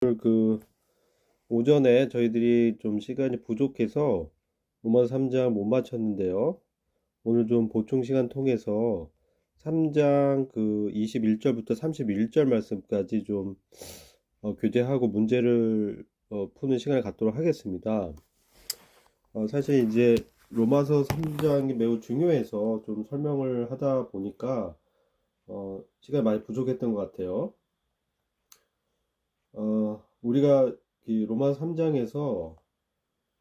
그 오전에 저희들이 좀 시간이 부족해서 로마 3장 못 마쳤는데요. 오늘 좀 보충 시간 통해서 3장 그 21절부터 31절 말씀까지 좀 교제하고 문제를 푸는 시간을 갖도록 하겠습니다. 사실 이제 로마서 3장이 매우 중요해서 좀 설명을 하다 보니까 시간이 많이 부족했던 것 같아요. 우리가 이 로마 3장에서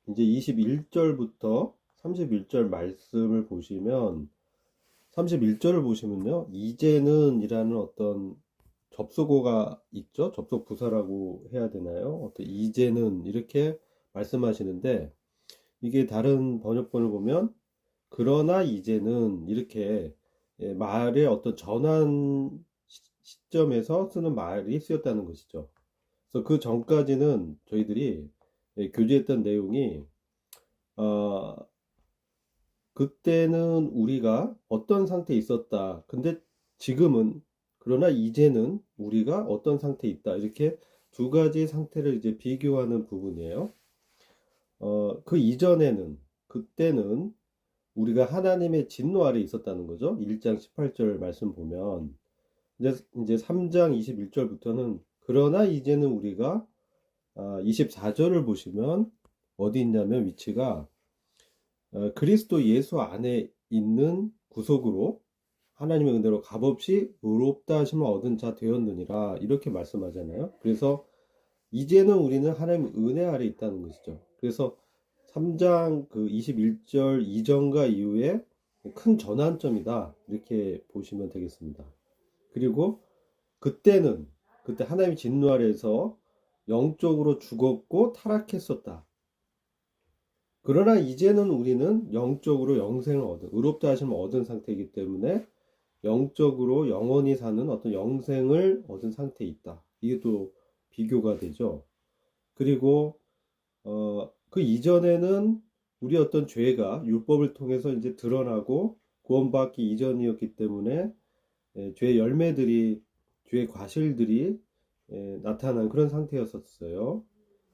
이제 21절부터 31절 말씀을 보시면 31절을 보시면요. 이제는 이라는 어떤 접속어가 있죠. 접속 부사라고 해야 되나요? 어떤 이제는 이렇게 말씀하시는데 이게 다른 번역본을 보면 그러나 이제는 이렇게 말의 어떤 전환 시점에서 쓰는 말이 쓰였다는 것이죠. 그래서 그 전까지는 저희들이 교제했던 내용이 어, 그때는 우리가 어떤 상태에 있었다. 근데 지금은 그러나 이제는 우리가 어떤 상태에 있다. 이렇게 두 가지 상태를 이제 비교하는 부분이에요. 그 이전에는 그때는 우리가 하나님의 진노 아래 있었다는 거죠. 1장 18절 말씀 보면 이제 3장 21절부터는 그러나 이제는 우리가 24절을 보시면 어디 있냐면 위치가 그리스도 예수 안에 있는 구속으로 하나님의 은혜로 값없이 의롭다 하심을 얻은 자 되었느니라 이렇게 말씀하잖아요. 그래서 이제는 우리는 하나님의 은혜 아래 있다는 것이죠. 그래서 3장 그 21절 이전과 이후에 큰 전환점이다 이렇게 보시면 되겠습니다. 그리고 그때 하나님의 진노 아래에서 영적으로 죽었고 타락했었다. 그러나 이제는 우리는 영적으로 영생을 얻은, 의롭다 하심을 얻은 상태이기 때문에 영적으로 영원히 사는 어떤 영생을 얻은 상태에 있다. 이게 또 비교가 되죠. 그리고 그 이전에는 우리 어떤 죄가 율법을 통해서 이제 드러나고 구원받기 이전이었기 때문에 죄의 열매들이 죄의 과실들이 나타난 그런 상태였었어요.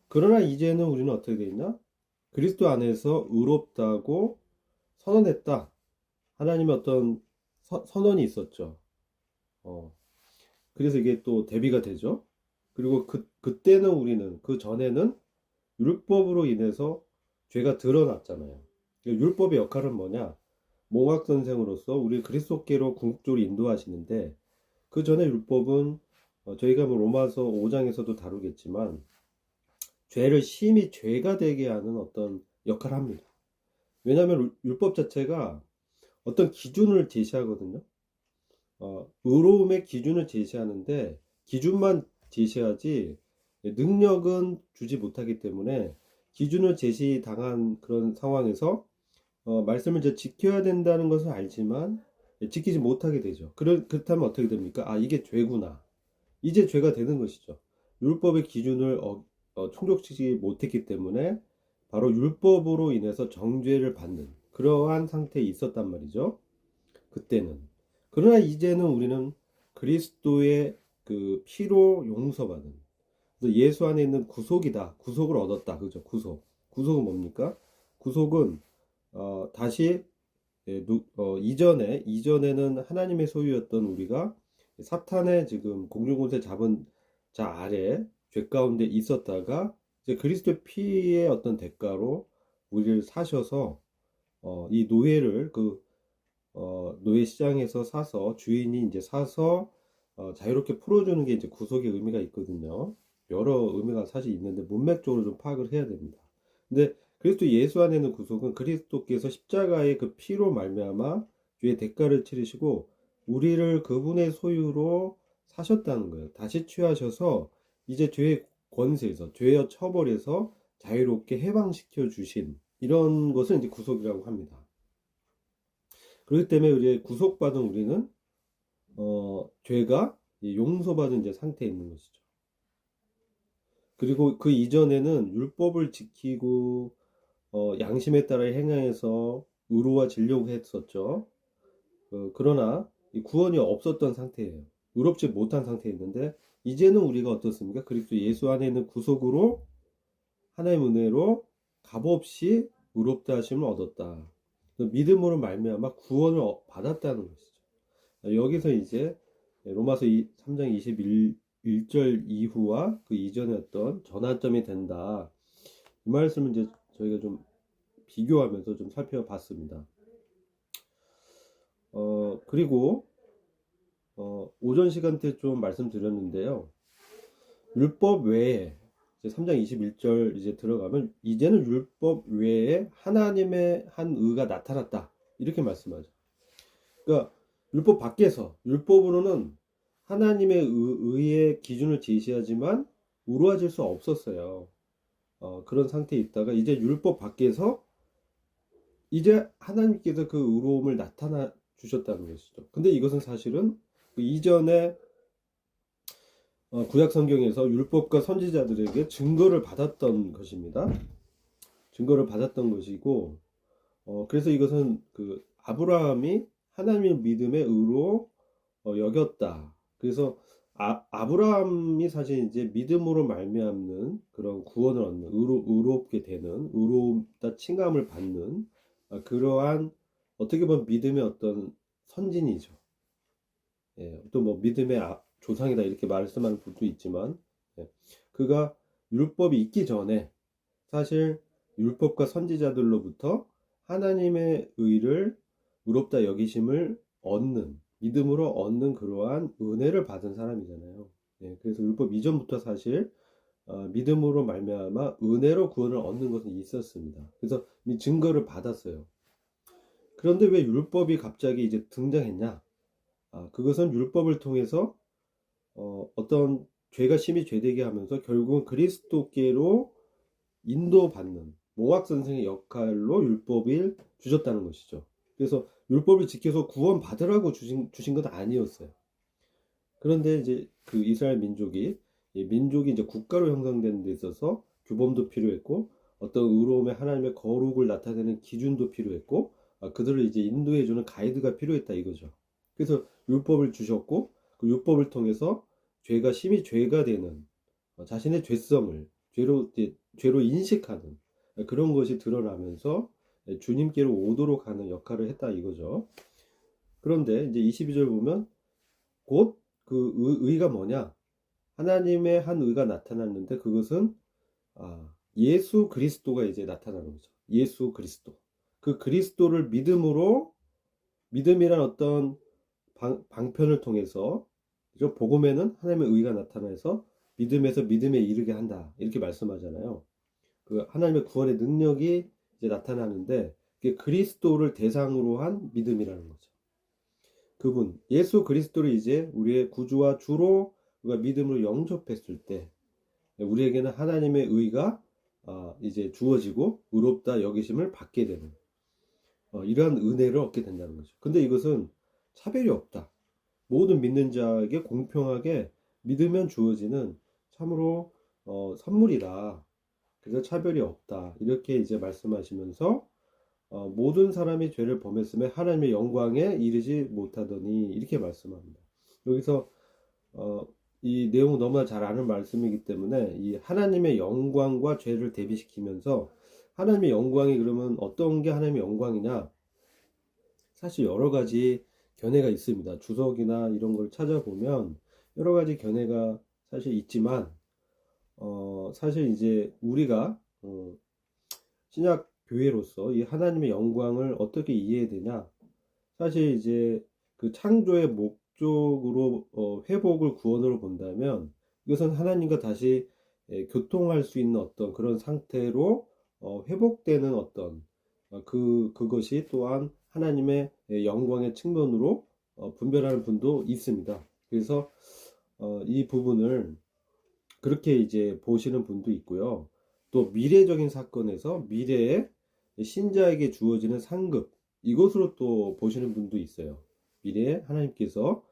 그러나 이제는 우리는 어떻게 되어 있나? 그리스도 안에서 의롭다고 선언했다. 하나님의 어떤 선언이 있었죠. 어, 그래서 이게 또 대비가 되죠. 그리고 그때는 우리는, 그 전에는 율법으로 인해서 죄가 드러났잖아요. 율법의 역할은 뭐냐? 몽학 선생으로서 우리 그리스도께로 궁극적으로 인도하시는데, 그 전에 율법은 저희가 뭐 로마서 5장에서도 다루겠지만 죄를 심히 죄가 되게 하는 어떤 역할을 합니다. 왜냐하면 율법 자체가 어떤 기준을 제시하거든요. 의로움의 기준을 제시하는데 기준만 제시하지 능력은 주지 못하기 때문에 기준을 제시당한 그런 상황에서 말씀을 이제 지켜야 된다는 것을 알지만 지키지 못하게 되죠. 그렇다면 어떻게 됩니까? 아, 이게 죄구나. 이제 죄가 되는 것이죠. 율법의 기준을 충족시키지 못했기 때문에 바로 율법으로 인해서 정죄를 받는 그러한 상태에 있었단 말이죠. 그때는. 그러나 이제는 우리는 그리스도의 그 피로 용서받은, 그래서 예수 안에 있는 구속이다. 구속을 얻었다. 그죠? 구속은 뭡니까? 구속은 다시 이전에는 하나님의 소유였던 우리가 사탄의 지금 공중권세 잡은 자 아래 죄 가운데 있었다가 이제 그리스도의 피의 어떤 대가로 우리를 사셔서 이 노예를 노예 시장에서 사서 주인이 이제 사서 자유롭게 풀어주는 게 이제 구속의 의미가 있거든요. 여러 의미가 사실 있는데 문맥적으로 좀 파악을 해야 됩니다. 근데 그리스도 예수 안에 는 구속은 그리스도께서 십자가의 그 피로 말미암아 죄의 대가를 치르시고 우리를 그분의 소유로 사셨다는 거예요. 다시 취하셔서 이제 죄의 권세에서 죄의 처벌에서 자유롭게 해방시켜 주신 이런 것을 이제 구속이라고 합니다. 그렇기 때문에 우리 구속받은 우리는 죄가 용서받은 이제 상태에 있는 것이죠. 그리고 그 이전에는 율법을 지키고 양심에 따라 행하여서 의로워지려고 했었죠. 그러나 이 구원이 없었던 상태예요. 의롭지 못한 상태에 있는데 이제는 우리가 어떻습니까? 그리스도 예수 안에 있는 구속으로 하나님의 은혜로 값없이 의롭다 하심을 얻었다. 믿음으로 말미암아 구원을 받았다는 것이죠. 여기서 이제 로마서 3장 21절 이후와 그 이전의 어떤 전환점이 된다. 이 말씀을 이제 저희가 좀 비교하면서 좀 살펴봤습니다. 그리고 오전 시간 때 좀 말씀드렸는데요. 율법 외에 이제 3장 21절 이제 들어가면 이제는 율법 외에 하나님의 한 의가 나타났다. 이렇게 말씀하죠. 그러니까 율법 밖에서 율법으로는 하나님의 의의 기준을 제시하지만 우로워질 수 없었어요. 그런 상태에 있다가 이제 율법 밖에서 이제 하나님께서 그 의로움을 나타나 주셨다는 것이죠. 근데 이것은 사실은 그 이전에 구약 성경에서 율법과 선지자들에게 증거를 받았던 것입니다. 증거를 받았던 것이고, 그래서 이것은 그 아브라함이 하나님의 믿음의 의로 여겼다. 그래서 아브라함이 사실 이제 믿음으로 말미암는 그런 구원을 얻는 의롭게 되는 의롭다 칭함을 받는 그러한 어떻게 보면 믿음의 어떤 선진이죠. 예, 또 뭐 믿음의 조상이다 이렇게 말씀하는 분도 있지만 예, 그가 율법이 있기 전에 사실 율법과 선지자들로부터 하나님의 의를 의롭다 여기심을 얻는 믿음으로 얻는 그러한 은혜를 받은 사람이잖아요. 예, 그래서 율법 이전부터 사실 믿음으로 말미암아 은혜로 구원을 얻는 것은 있었습니다. 그래서 이 증거를 받았어요. 그런데 왜 율법이 갑자기 이제 등장했냐? 그것은 율법을 통해서 어떤 죄가 심히 죄되게 하면서 결국은 그리스도께로 인도받는 모학 선생의 역할로 율법을 주셨다는 것이죠. 그래서 율법을 지켜서 구원 받으라고 주신 건 아니었어요. 그런데 이제 그 이스라엘 민족이 이제 국가로 형성되는 데 있어서 규범도 필요했고 어떤 의로움의 하나님의 거룩을 나타내는 기준도 필요했고 그들을 이제 인도해주는 가이드가 필요했다 이거죠. 그래서 율법을 주셨고 그 율법을 통해서 죄가 심히 죄가 되는 자신의 죄성을 죄로 인식하는 그런 것이 드러나면서 주님께로 오도록 하는 역할을 했다 이거죠. 그런데 이제 22절 보면 곧 그 의가 뭐냐? 하나님의 한 의가 나타났는데 그것은 예수 그리스도가 이제 나타나는 거죠. 예수 그리스도. 그 그리스도를 믿음이란 어떤 방편을 통해서 복음에는 하나님의 의가 나타나서 믿음에서 믿음에 이르게 한다 이렇게 말씀하잖아요. 그 하나님의 구원의 능력이 이제 나타나는데 그게 그리스도를 대상으로 한 믿음이라는 거죠. 그분 예수 그리스도를 이제 우리의 구주와 주로 우리가 믿음으로 영접했을 때 우리에게는 하나님의 의가 이제 주어지고 의롭다 여기심을 받게 되는 이러한 은혜를 얻게 된다는 거죠. 근데 이것은 차별이 없다. 모든 믿는 자에게 공평하게 믿으면 주어지는 참으로 선물이다. 그래서 차별이 없다. 이렇게 이제 말씀하시면서 모든 사람이 죄를 범했음에 하나님의 영광에 이르지 못하더니 이렇게 말씀합니다. 여기서 이 내용은 너무나 잘 아는 말씀이기 때문에 이 하나님의 영광과 죄를 대비시키면서 하나님의 영광이 그러면 어떤 게 하나님의 영광이냐? 사실 여러 가지 견해가 있습니다. 주석이나 이런 걸 찾아보면 여러 가지 견해가 사실 있지만 사실 이제 우리가 신약 교회로서 이 하나님의 영광을 어떻게 이해해야 되냐? 사실 이제 그 창조의 목적으로 회복을 구원으로 본다면 이것은 하나님과 다시 교통할 수 있는 어떤 그런 상태로 회복되는 어떤 그것이 또한 하나님의 영광의 측면으로 분별하는 분도 있습니다. 그래서 이 부분을 그렇게 이제 보시는 분도 있고요. 또 미래적인 사건에서 미래에 신자에게 주어지는 상급 이것으로 또 보시는 분도 있어요. 미래에 하나님께서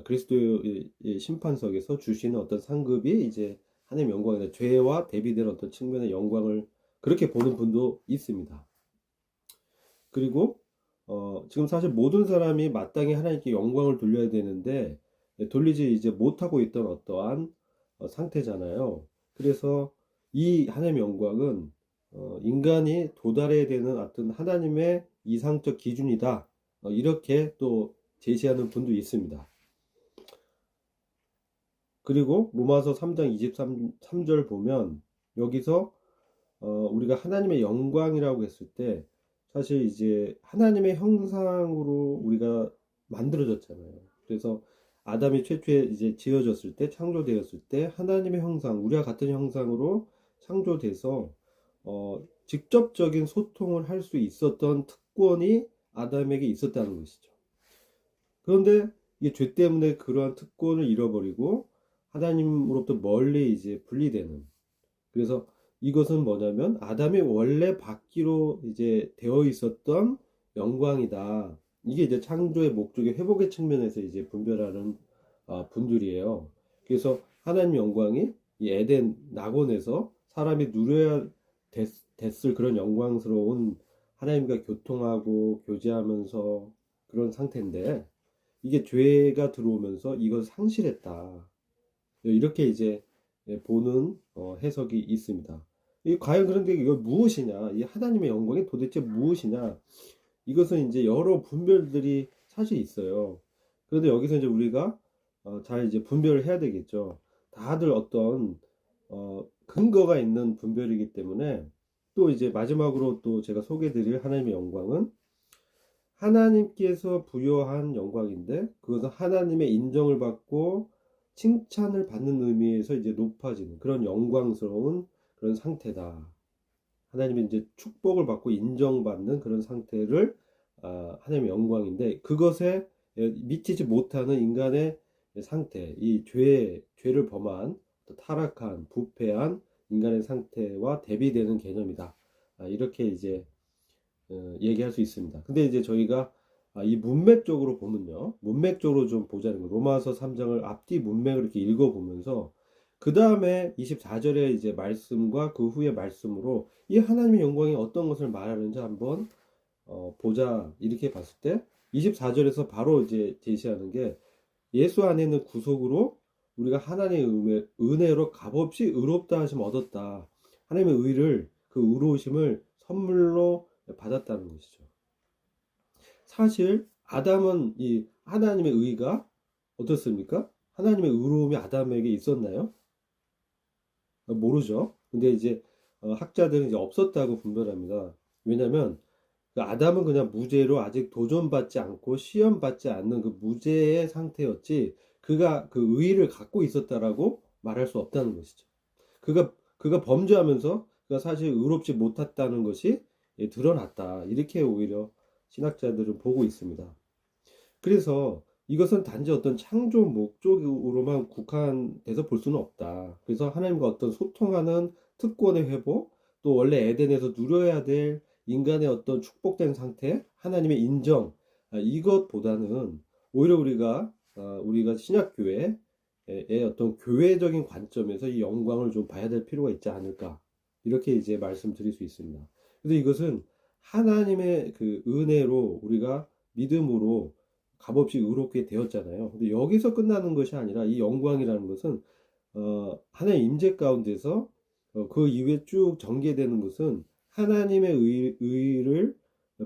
그리스도의 심판석에서 주시는 어떤 상급이 이제 하나님의 영광이나 죄와 대비되는 어떤 측면의 영광을 그렇게 보는 분도 있습니다. 그리고 지금 사실 모든 사람이 마땅히 하나님께 영광을 돌려야 되는데 돌리지 이제 못하고 있던 어떠한 상태잖아요. 그래서 이 하나님의 영광은 인간이 도달해야 되는 어떤 하나님의 이상적 기준이다. 이렇게 또 제시하는 분도 있습니다. 그리고 로마서 3장 23절 보면 여기서 우리가 하나님의 영광이라고 했을 때 사실 이제 하나님의 형상으로 우리가 만들어졌잖아요. 그래서 아담이 최초에 이제 지어졌을 때, 창조되었을 때 하나님의 형상, 우리와 같은 형상으로 창조돼서 직접적인 소통을 할 수 있었던 특권이 아담에게 있었다는 것이죠. 그런데 이게 죄 때문에 그러한 특권을 잃어버리고 하나님으로부터 멀리 이제 분리되는, 그래서 이것은 뭐냐면 아담이 원래 받기로 이제 되어 있었던 영광이다. 이게 이제 창조의 목적의 회복의 측면에서 이제 분별하는 분들이에요. 그래서 하나님 영광이 이 에덴 낙원에서 사람이 누려야 됐을 그런 영광스러운 하나님과 교통하고 교제하면서 그런 상태인데 이게 죄가 들어오면서 이걸 상실했다. 이렇게 이제 보는 해석이 있습니다. 과연 그런데 이거 무엇이냐? 이 하나님의 영광이 도대체 무엇이냐? 이것은 이제 여러 분별들이 사실 있어요. 그런데 여기서 이제 우리가 잘 이제 분별을 해야 되겠죠. 다들 어떤 근거가 있는 분별이기 때문에 또 이제 마지막으로 또 제가 소개드릴 하나님의 영광은 하나님께서 부여한 영광인데 그것은 하나님의 인정을 받고 칭찬을 받는 의미에서 이제 높아지는 그런 영광스러운 그런 상태다. 하나님의 이제 축복을 받고 인정받는 그런 상태를 하나님의 영광인데 그것에 미치지 못하는 인간의 상태, 이 죄를 범한 타락한 부패한 인간의 상태와 대비되는 개념이다. 이렇게 이제 얘기할 수 있습니다. 근데 이제 저희가 이 문맥적으로 보면요. 문맥적으로 좀 보자는 거예요. 로마서 3장을 앞뒤 문맥을 이렇게 읽어보면서 그 다음에 24절의 이제 말씀과 그 후의 말씀으로 이 하나님의 영광이 어떤 것을 말하는지 한번 보자. 이렇게 봤을 때 24절에서 바로 이제 제시하는 게 예수 안에 있는 구속으로 우리가 하나님의 은혜로 값없이 의롭다 하심 얻었다. 하나님의 의를 그 의로우심을 선물로 받았다는 것이죠. 사실 아담은 이 하나님의 의가 어떻습니까? 하나님의 의로움이 아담에게 있었나요? 모르죠. 근데 이제 학자들은 이제 없었다고 분별합니다. 왜냐하면 그 아담은 그냥 무죄로 아직 도전받지 않고 시험받지 않는 그 무죄의 상태였지 그가 그 의의를 갖고 있었다라고 말할 수 없다는 것이죠. 그가 범죄하면서 그가 사실 의롭지 못했다는 것이 드러났다. 이렇게 오히려 신학자들은 보고 있습니다. 그래서 이것은 단지 어떤 창조 목적으로만 국한돼서 볼 수는 없다. 그래서 하나님과 어떤 소통하는 특권의 회복, 또 원래 에덴에서 누려야 될 인간의 어떤 축복된 상태, 하나님의 인정, 이것보다는 오히려 우리가 신약교회의 어떤 교회적인 관점에서 이 영광을 좀 봐야 될 필요가 있지 않을까. 이렇게 이제 말씀드릴 수 있습니다. 그래서 이것은 하나님의 그 은혜로 우리가 믿음으로 값없이 의롭게 되었잖아요. 근데 여기서 끝나는 것이 아니라 이 영광이라는 것은 하나님의 임재 가운데서 그 이후에 쭉 전개되는 것은 하나님의 의를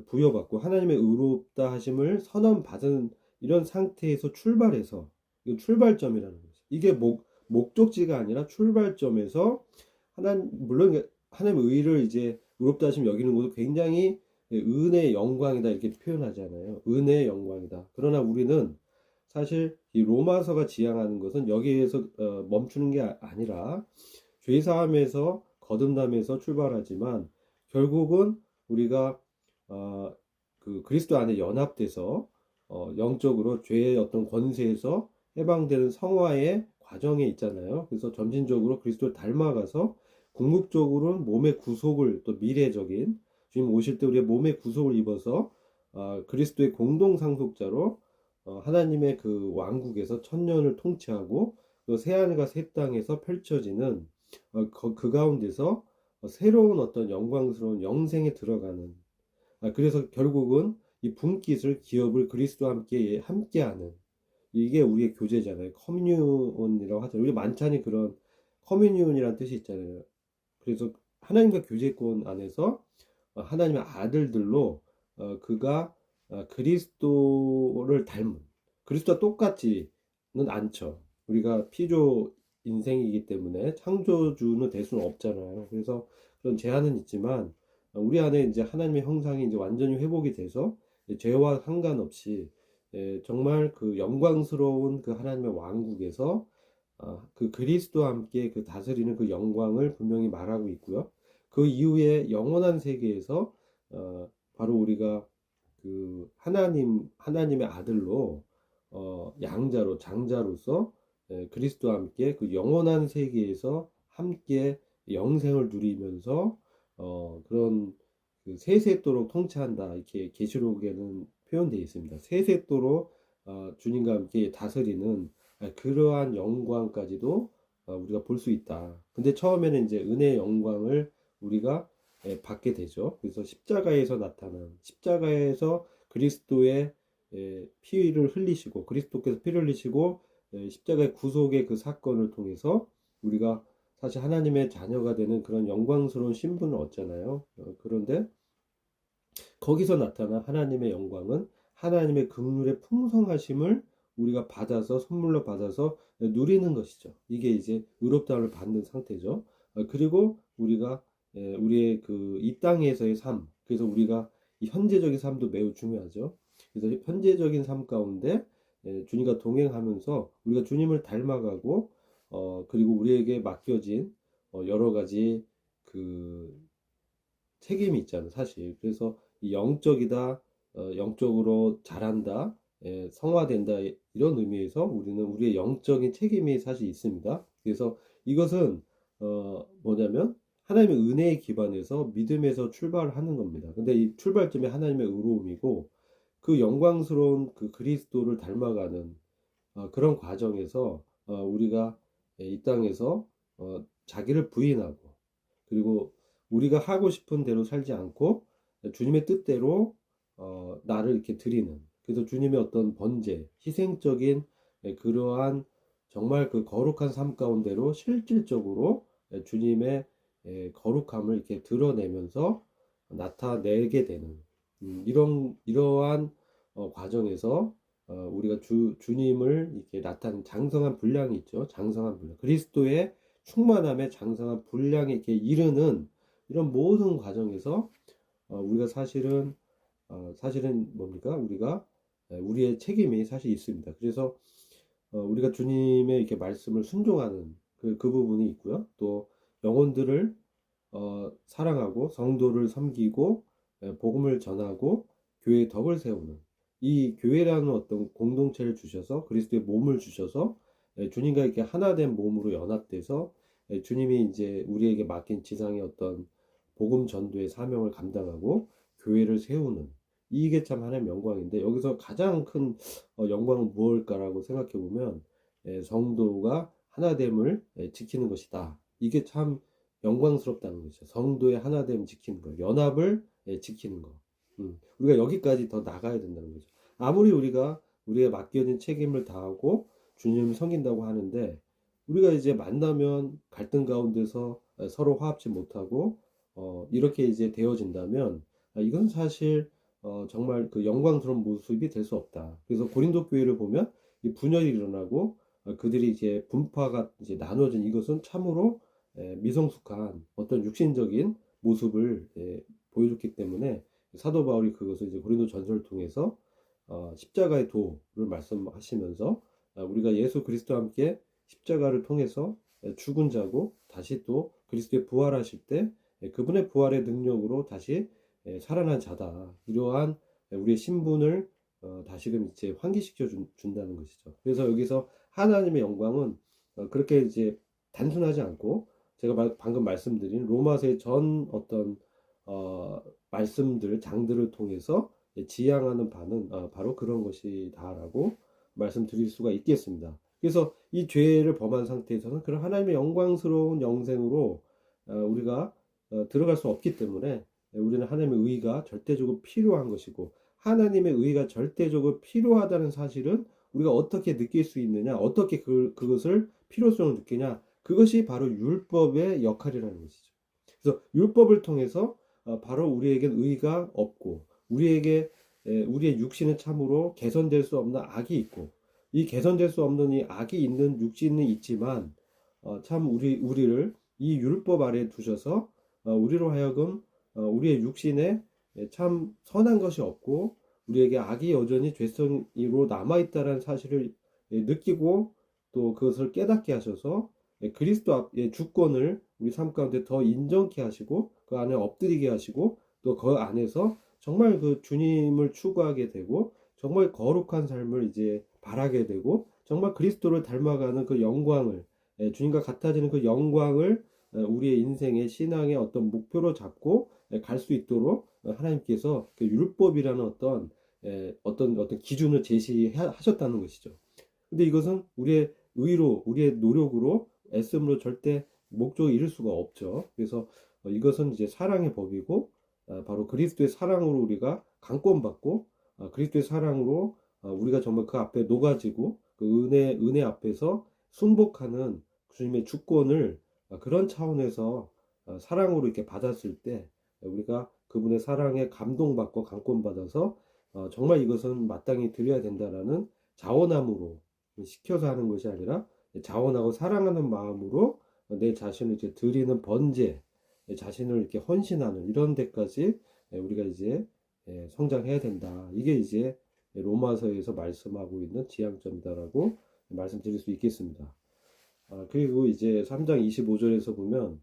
부여받고 하나님의 의롭다 하심을 선언받은 이런 상태에서 출발해서 이건 출발점이라는 거죠. 이게 목적지가 아니라 출발점에서 물론 하나님의 의를 이제 의롭다 하심 여기는 것도 굉장히 은혜의 영광이다 이렇게 표현하잖아요. 은혜의 영광이다. 그러나 우리는 사실 이 로마서가 지향하는 것은 여기에서 멈추는 게 아니라 죄사함에서 거듭남에서 출발하지만 결국은 우리가 그 그리스도 안에 연합돼서 영적으로 죄의 어떤 권세에서 해방되는 성화의 과정에 있잖아요. 그래서 점진적으로 그리스도를 닮아가서 궁극적으로는 몸의 구속을 또 미래적인 주님 오실 때 우리가 몸의 구속을 입어서 그리스도의 공동 상속자로 하나님의 그 왕국에서 천년을 통치하고 또 새하늘과 새 땅에서 펼쳐지는 그 가운데서 새로운 어떤 영광스러운 영생에 들어가는 그래서 결국은 이 분깃을 기업을 그리스도와 함께하는 이게 우리의 교제잖아요. 커뮤니온이라고 하죠. 우리 만찬이 그런 커뮤니온이라는 뜻이 있잖아요. 그래서 하나님과 교제권 안에서 하나님의 아들들로 그가 그리스도를 닮은, 그리스도와 똑같지는 않죠. 우리가 피조 인생이기 때문에 창조주는 될 수는 없잖아요. 그래서 그런 제한은 있지만 우리 안에 이제 하나님의 형상이 이제 완전히 회복이 돼서 죄와 상관없이 정말 그 영광스러운 그 하나님의 왕국에서 그 그리스도와 함께 그 다스리는 그 영광을 분명히 말하고 있고요. 그 이후에 영원한 세계에서 바로 우리가 그 하나님의 아들로 양자로 장자로서 그리스도와 함께 그 영원한 세계에서 함께 영생을 누리면서 그런 그 세세토록 통치한다, 이렇게 계시록에는 표현되어 있습니다. 세세토록 주님과 함께 다스리는 그러한 영광까지도 우리가 볼 수 있다. 근데 처음에는 이제 은혜의 영광을 우리가 받게 되죠. 그래서 십자가에서 나타난, 십자가에서 그리스도의 피를 흘리시고, 그리스도께서 피를 흘리시고 십자가의 구속의 그 사건을 통해서 우리가 사실 하나님의 자녀가 되는 그런 영광스러운 신분을 얻잖아요. 그런데 거기서 나타난 하나님의 영광은 하나님의 긍휼의 풍성하심을 우리가 받아서, 선물로 받아서 누리는 것이죠. 이게 이제 의롭다함을 받는 상태죠. 그리고 우리가 우리의 그 이 땅에서의 삶, 그래서 우리가 이 현재적인 삶도 매우 중요하죠. 그래서 현재적인 삶 가운데 주님과 동행하면서 우리가 주님을 닮아가고 그리고 우리에게 맡겨진 여러 가지 그 책임이 있잖아요, 사실. 그래서 이 영적이다, 영적으로 잘한다, 성화된다, 이런 의미에서 우리는 우리의 영적인 책임이 사실 있습니다. 그래서 이것은 뭐냐면 하나님의 은혜에 기반해서 믿음에서 출발하는 겁니다. 근데 이 출발점이 하나님의 의로움이고 그 영광스러운 그 그리스도를 닮아가는 그런 과정에서 우리가 이 땅에서 자기를 부인하고, 그리고 우리가 하고 싶은 대로 살지 않고 주님의 뜻대로 나를 이렇게 드리는, 그래서 주님의 어떤 번제, 희생적인 그러한 정말 그 거룩한 삶 가운데로 실질적으로 주님의 거룩함을 이렇게 드러내면서 나타내게 되는 이러한 과정에서 우리가 주님을 이렇게 나타내는 장성한 분량이 있죠. 장성한 분량. 그리스도의 충만함에 장성한 분량에 이렇게 이르는 이런 모든 과정에서 우리가 사실은 뭡니까? 우리가 우리의 책임이 사실 있습니다. 그래서 우리가 주님의 이렇게 말씀을 순종하는 그 부분이 있고요. 또 영혼들을 사랑하고 성도를 섬기고 복음을 전하고 교회의 덕을 세우는, 이 교회라는 어떤 공동체를 주셔서 그리스도의 몸을 주셔서 주님과 이렇게 하나된 몸으로 연합돼서 주님이 이제 우리에게 맡긴 지상의 어떤 복음 전도의 사명을 감당하고 교회를 세우는, 이게 참 하나님의 영광인데, 여기서 가장 큰 영광은 무엇일까라고 생각해 보면 성도가 하나됨을 지키는 것이다. 이게 참 영광스럽다는 거죠. 성도의 하나됨을 지키는 거, 연합을 지키는 거. 우리가 여기까지 더 나가야 된다는 거죠. 아무리 우리가 우리의 맡겨진 책임을 다하고 주님을 섬긴다고 하는데, 우리가 이제 만나면 갈등 가운데서 서로 화합지 못하고 이렇게 이제 되어진다면 이건 사실 정말 그 영광스러운 모습이 될 수 없다. 그래서 고린도 교회를 보면 이 분열이 일어나고 그들이 이제 분파가 이제 나눠진, 이것은 참으로 미성숙한 어떤 육신적인 모습을 보여줬기 때문에 사도 바울이 그것을 이제 고린도 전서를 통해서 십자가의 도를 말씀하시면서 우리가 예수 그리스도와 함께 십자가를 통해서 죽은 자고 다시 또 그리스도의 부활하실 때 그분의 부활의 능력으로 다시 살아난 자다. 이러한 우리의 신분을 다시금 이제 환기시켜 준다는 것이죠. 그래서 여기서 하나님의 영광은 그렇게 이제 단순하지 않고, 제가 방금 말씀드린 로마서의 전 어떤 말씀들, 장들을 통해서 지향하는 바는 바로 그런 것이다라고 말씀드릴 수가 있겠습니다. 그래서 이 죄를 범한 상태에서는 그런 하나님의 영광스러운 영생으로 우리가 들어갈 수 없기 때문에 우리는 하나님의 의가 절대적으로 필요한 것이고, 하나님의 의가 절대적으로 필요하다는 사실은 우리가 어떻게 느낄 수 있느냐, 어떻게 그것을 필요성을 느끼냐, 그것이 바로 율법의 역할이라는 것이죠. 그래서 율법을 통해서 바로 우리에겐 의가 없고 우리의 육신은 참으로 개선될 수 없는 악이 있고, 이 개선될 수 없는 이 악이 있는 육신은 있지만 참 우리를 이 율법 아래에 두셔서 우리로 하여금 우리의 육신에 참 선한 것이 없고 우리에게 악이 여전히 죄성으로 남아있다는 사실을 느끼고 또 그것을 깨닫게 하셔서 그리스도 앞에 주권을 우리 삶 가운데 더 인정케 하시고 그 안에 엎드리게 하시고 또 그 안에서 정말 그 주님을 추구하게 되고 정말 거룩한 삶을 이제 바라게 되고 정말 그리스도를 닮아가는 그 영광을 주님과 같아지는 그 영광을 우리의 인생의 신앙의 어떤 목표로 잡고 갈 수 있도록 하나님께서 그 율법이라는 어떤 기준을 제시하셨다는 것이죠. 근데 이것은 우리의 의로, 우리의 노력으로 애씀으로 절대 목적을 이룰 수가 없죠. 그래서 이것은 이제 사랑의 법이고 바로 그리스도의 사랑으로 우리가 강권받고 그리스도의 사랑으로 우리가 정말 그 앞에 녹아지고 그 은혜 앞에서 순복하는 주님의 주권을 그런 차원에서 사랑으로 이렇게 받았을 때 우리가 그분의 사랑에 감동받고 강권받아서 정말 이것은 마땅히 드려야 된다라는 자원함으로 시켜서 하는 것이 아니라 자원하고 사랑하는 마음으로 내 자신을 이제 드리는 번제, 내 자신을 이렇게 헌신하는 이런 데까지 우리가 이제 성장해야 된다. 이게 이제 로마서에서 말씀하고 있는 지향점이다라고 말씀드릴 수 있겠습니다. 그리고 이제 3장 25절에서 보면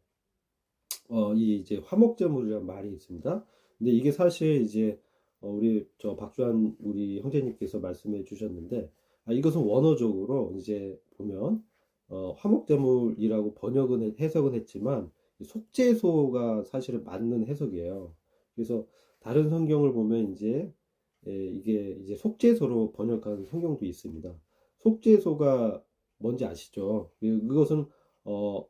이 이제 화목제물이라는 말이 있습니다. 근데 이게 사실 이제 우리 박주환 우리 형제님께서 말씀해 주셨는데 이것은 원어적으로 이제 보면 화목제물이라고 해석은 했지만 속죄소가 사실은 맞는 해석이에요. 그래서 다른 성경을 보면 이제 이게 이제 속죄소로 번역한 성경도 있습니다. 속죄소가 뭔지 아시죠? 그것은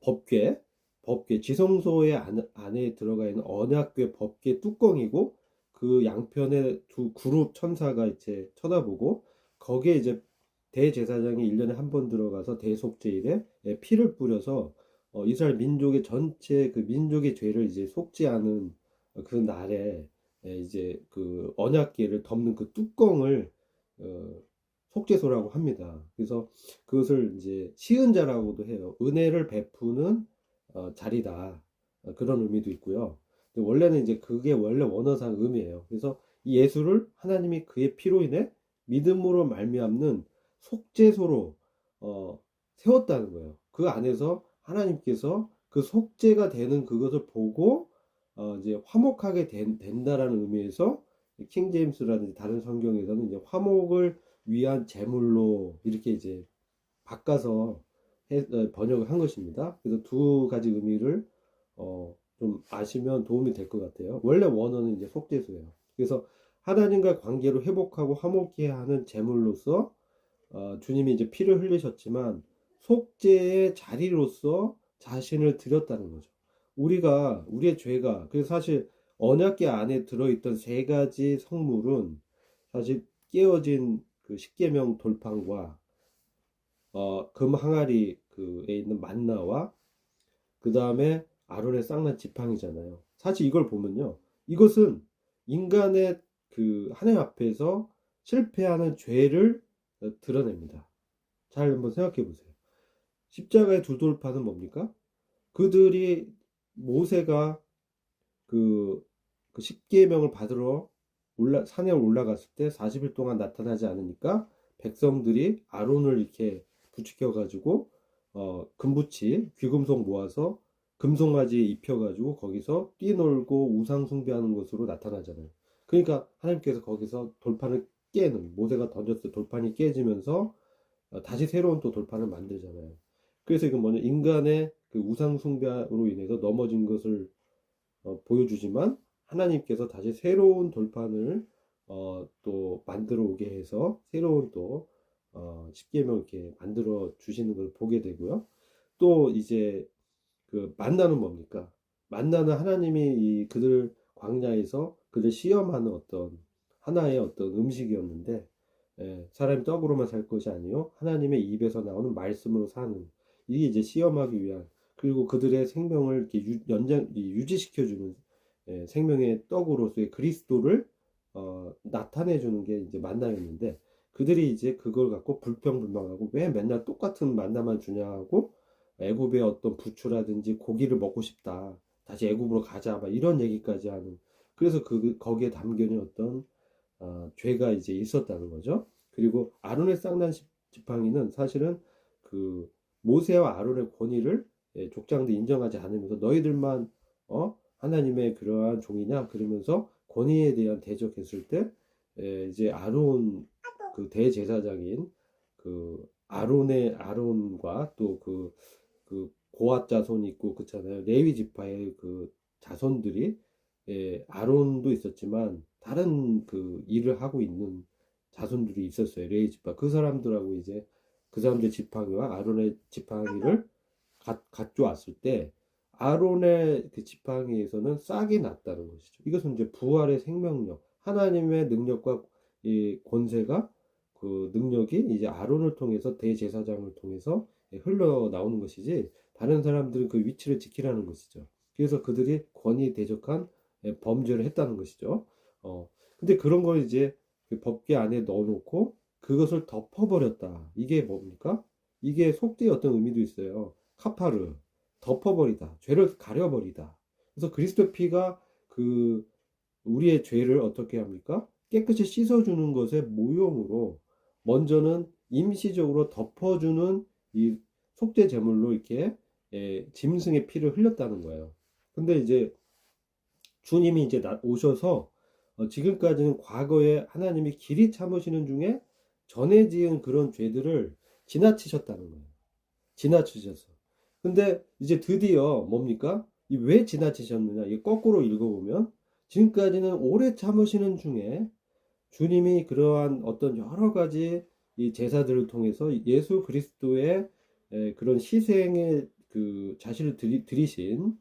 법궤 지성소의 안에 들어가 있는 언약궤 법궤 뚜껑이고 그 양편에 두 그룹 천사가 이제 쳐다보고 거기에 이제 대제사장이 1년에 한 번 들어가서 대속죄일에 피를 뿌려서 이스라엘 민족의 전체 그 민족의 죄를 이제 속죄하는 그 날에 이제 그 언약궤를 덮는 그 뚜껑을 속죄소라고 합니다. 그래서 그것을 이제 시은자라고도 해요. 은혜를 베푸는 자리다. 그런 의미도 있고요. 원래는 이제 그게 원래 원어상 의미예요. 그래서 이 예수를 하나님이 그의 피로 인해 믿음으로 말미암는 속죄소로 세웠다는 거예요. 그 안에서 하나님께서 그 속죄가 되는 그것을 보고 이제 화목하게 된다라는 의미에서 킹 제임스라든지 다른 성경에서는 이제 화목을 위한 제물로 이렇게 이제 바꿔서 번역을 한 것입니다. 그래서 두 가지 의미를 좀 아시면 도움이 될 것 같아요. 원래 원어는 이제 속죄소예요. 그래서 하나님과 관계로 회복하고 화목케 하는 제물로서 주님이 이제 피를 흘리셨지만 속죄의 자리로서 자신을 드렸다는 거죠. 우리의 죄가 그래서 사실 언약궤 안에 들어있던 세 가지 성물은 사실 깨어진 그 십계명 돌판과 금 항아리 그에 있는 만나와 그 다음에 아론의 쌍난 지팡이잖아요. 사실 이걸 보면요, 이것은 인간의 그 하나님 앞에서 실패하는 죄를 드러냅니다. 잘 한번 생각해 보세요. 십자가의 두 돌판은 뭡니까? 그들이 모세가 그 십계명을 받으러 산에 올라갔을 때 40일 동안 나타나지 않으니까 백성들이 아론을 이렇게 부추겨 가지고 금붙이 귀금속 모아서 금송아지에 입혀가지고 거기서 뛰놀고 우상 숭배하는 것으로 나타나잖아요. 그러니까 하나님께서 거기서 돌판을 모세가 던졌을 때 돌판이 깨지면서 다시 새로운 또 돌판을 만들잖아요. 그래서 이건 뭐냐, 인간의 그 우상 숭배로 인해서 넘어진 것을 보여주지만 하나님께서 다시 새로운 돌판을 또 만들어 오게 해서 새로운 또 십계명 이렇게 만들어 주시는 걸 보게 되고요. 또 이제 그 만나는 뭡니까? 만나는 하나님이 그들 광야에서 그들 시험하는 어떤 하나의 어떤 음식이었는데 사람이 떡으로만 살 것이 아니요 하나님의 입에서 나오는 말씀으로 사는, 이게 이제 시험하기 위한, 그리고 그들의 생명을 이렇게 유지시켜주는 생명의 떡으로서의 그리스도를 나타내 주는 게 이제 만나였는데, 그들이 이제 그걸 갖고 불평불만하고 왜 맨날 똑같은 만나만 주냐 하고, 애굽의 어떤 부추라든지 고기를 먹고 싶다, 다시 애굽으로 가자, 막 이런 얘기까지 하는. 그래서 거기에 담겨 있는 어떤 죄가 이제 있었다는 거죠. 그리고 아론의 쌍난 지팡이는 사실은 그 모세와 아론의 권위를 족장도 인정하지 않으면서, 너희들만 하나님의 그러한 종이냐 그러면서 권위에 대한 대적했을 때, 이제 아론, 그 대제사장인 그 아론과 또 그 고앗 자손이 있고 그렇잖아요. 레위 지파의 그 자손들이, 아론도 있었지만 다른 그 일을 하고 있는 자손들이 있었어요. 레위 지파. 그 사람들하고 이제 그 사람들 지팡이와 아론의 지팡이를 가져왔을 때, 아론의 그 지팡이에서는 싹이 났다는 것이죠. 이것은 이제 부활의 생명력, 하나님의 능력과 이 권세가, 그 능력이 이제 아론을 통해서, 대제사장을 통해서 흘러나오는 것이지, 다른 사람들은 그 위치를 지키라는 것이죠. 그래서 그들이 권위에 대적한 범죄를 했다는 것이죠. 근데 그런 걸 이제 그 법궤 안에 넣어놓고 그것을 덮어버렸다. 이게 뭡니까? 이게 속죄의 어떤 의미도 있어요. 카파르, 덮어버리다, 죄를 가려버리다. 그래서 그리스도 피가 그 우리의 죄를 어떻게 합니까? 깨끗이 씻어주는 것의 모형으로, 먼저는 임시적으로 덮어주는 이 속죄 제물로 이렇게 짐승의 피를 흘렸다는 거예요. 근데 이제 주님이 이제 오셔서 지금까지는 과거에 하나님이 길이 참으시는 중에 전에 지은 그런 죄들을 지나치셨다는 거예요. 지나치셔서. 근데 이제 드디어 뭡니까? 왜 지나치셨느냐? 이게 거꾸로 읽어보면, 지금까지는 오래 참으시는 중에 주님이 그러한 어떤 여러 가지 이 제사들을 통해서 예수 그리스도의 그런 희생의 그 자신을 드리신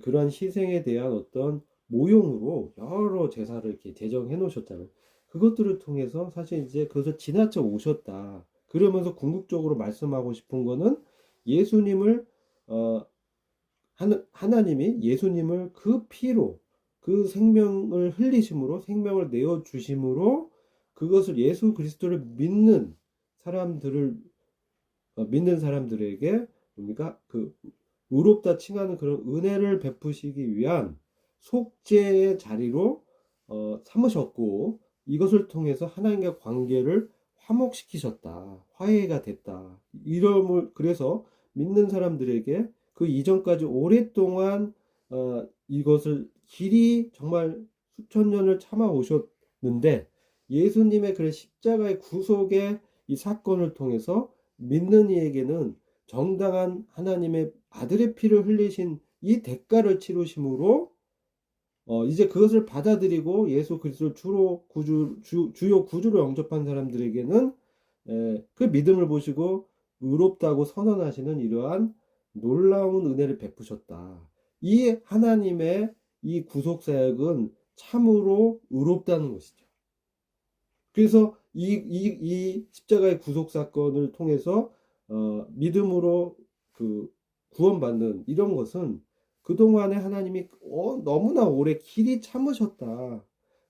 그러한 희생에 대한 어떤 모형으로 여러 제사를 이렇게 제정해 놓으셨잖아요. 그것들을 통해서 사실 이제 그것을 지나쳐 오셨다. 그러면서 궁극적으로 말씀하고 싶은 거는, 예수님을 하나님이 예수님을 그 피로, 그 생명을 흘리심으로, 생명을 내어 주심으로, 그것을 예수 그리스도를 믿는 사람들에게 뭡니까? 그 의롭다 칭하는 그런 은혜를 베푸시기 위한 속죄의 자리로 삼으셨고, 이것을 통해서 하나님과 관계를 화목시키셨다. 화해가 됐다. 그래서 믿는 사람들에게 그 이전까지 오랫동안 이것을 길이 정말 수천 년을 참아 오셨는데, 예수님의 그런 십자가의 구속의 이 사건을 통해서 믿는 이에게는 정당한 하나님의 아들의 피를 흘리신 이 대가를 치르심으로, 이제 그것을 받아들이고 예수 그리스도를 주요 구주로 영접한 사람들에게는 그 믿음을 보시고 의롭다고 선언하시는 이러한 놀라운 은혜를 베푸셨다. 이 하나님의 이 구속사역은 참으로 의롭다는 것이죠. 그래서 이 십자가의 구속 사건을 통해서 믿음으로 그 구원받는 이런 것은, 그동안에 하나님이 너무나 오래 길이 참으셨다.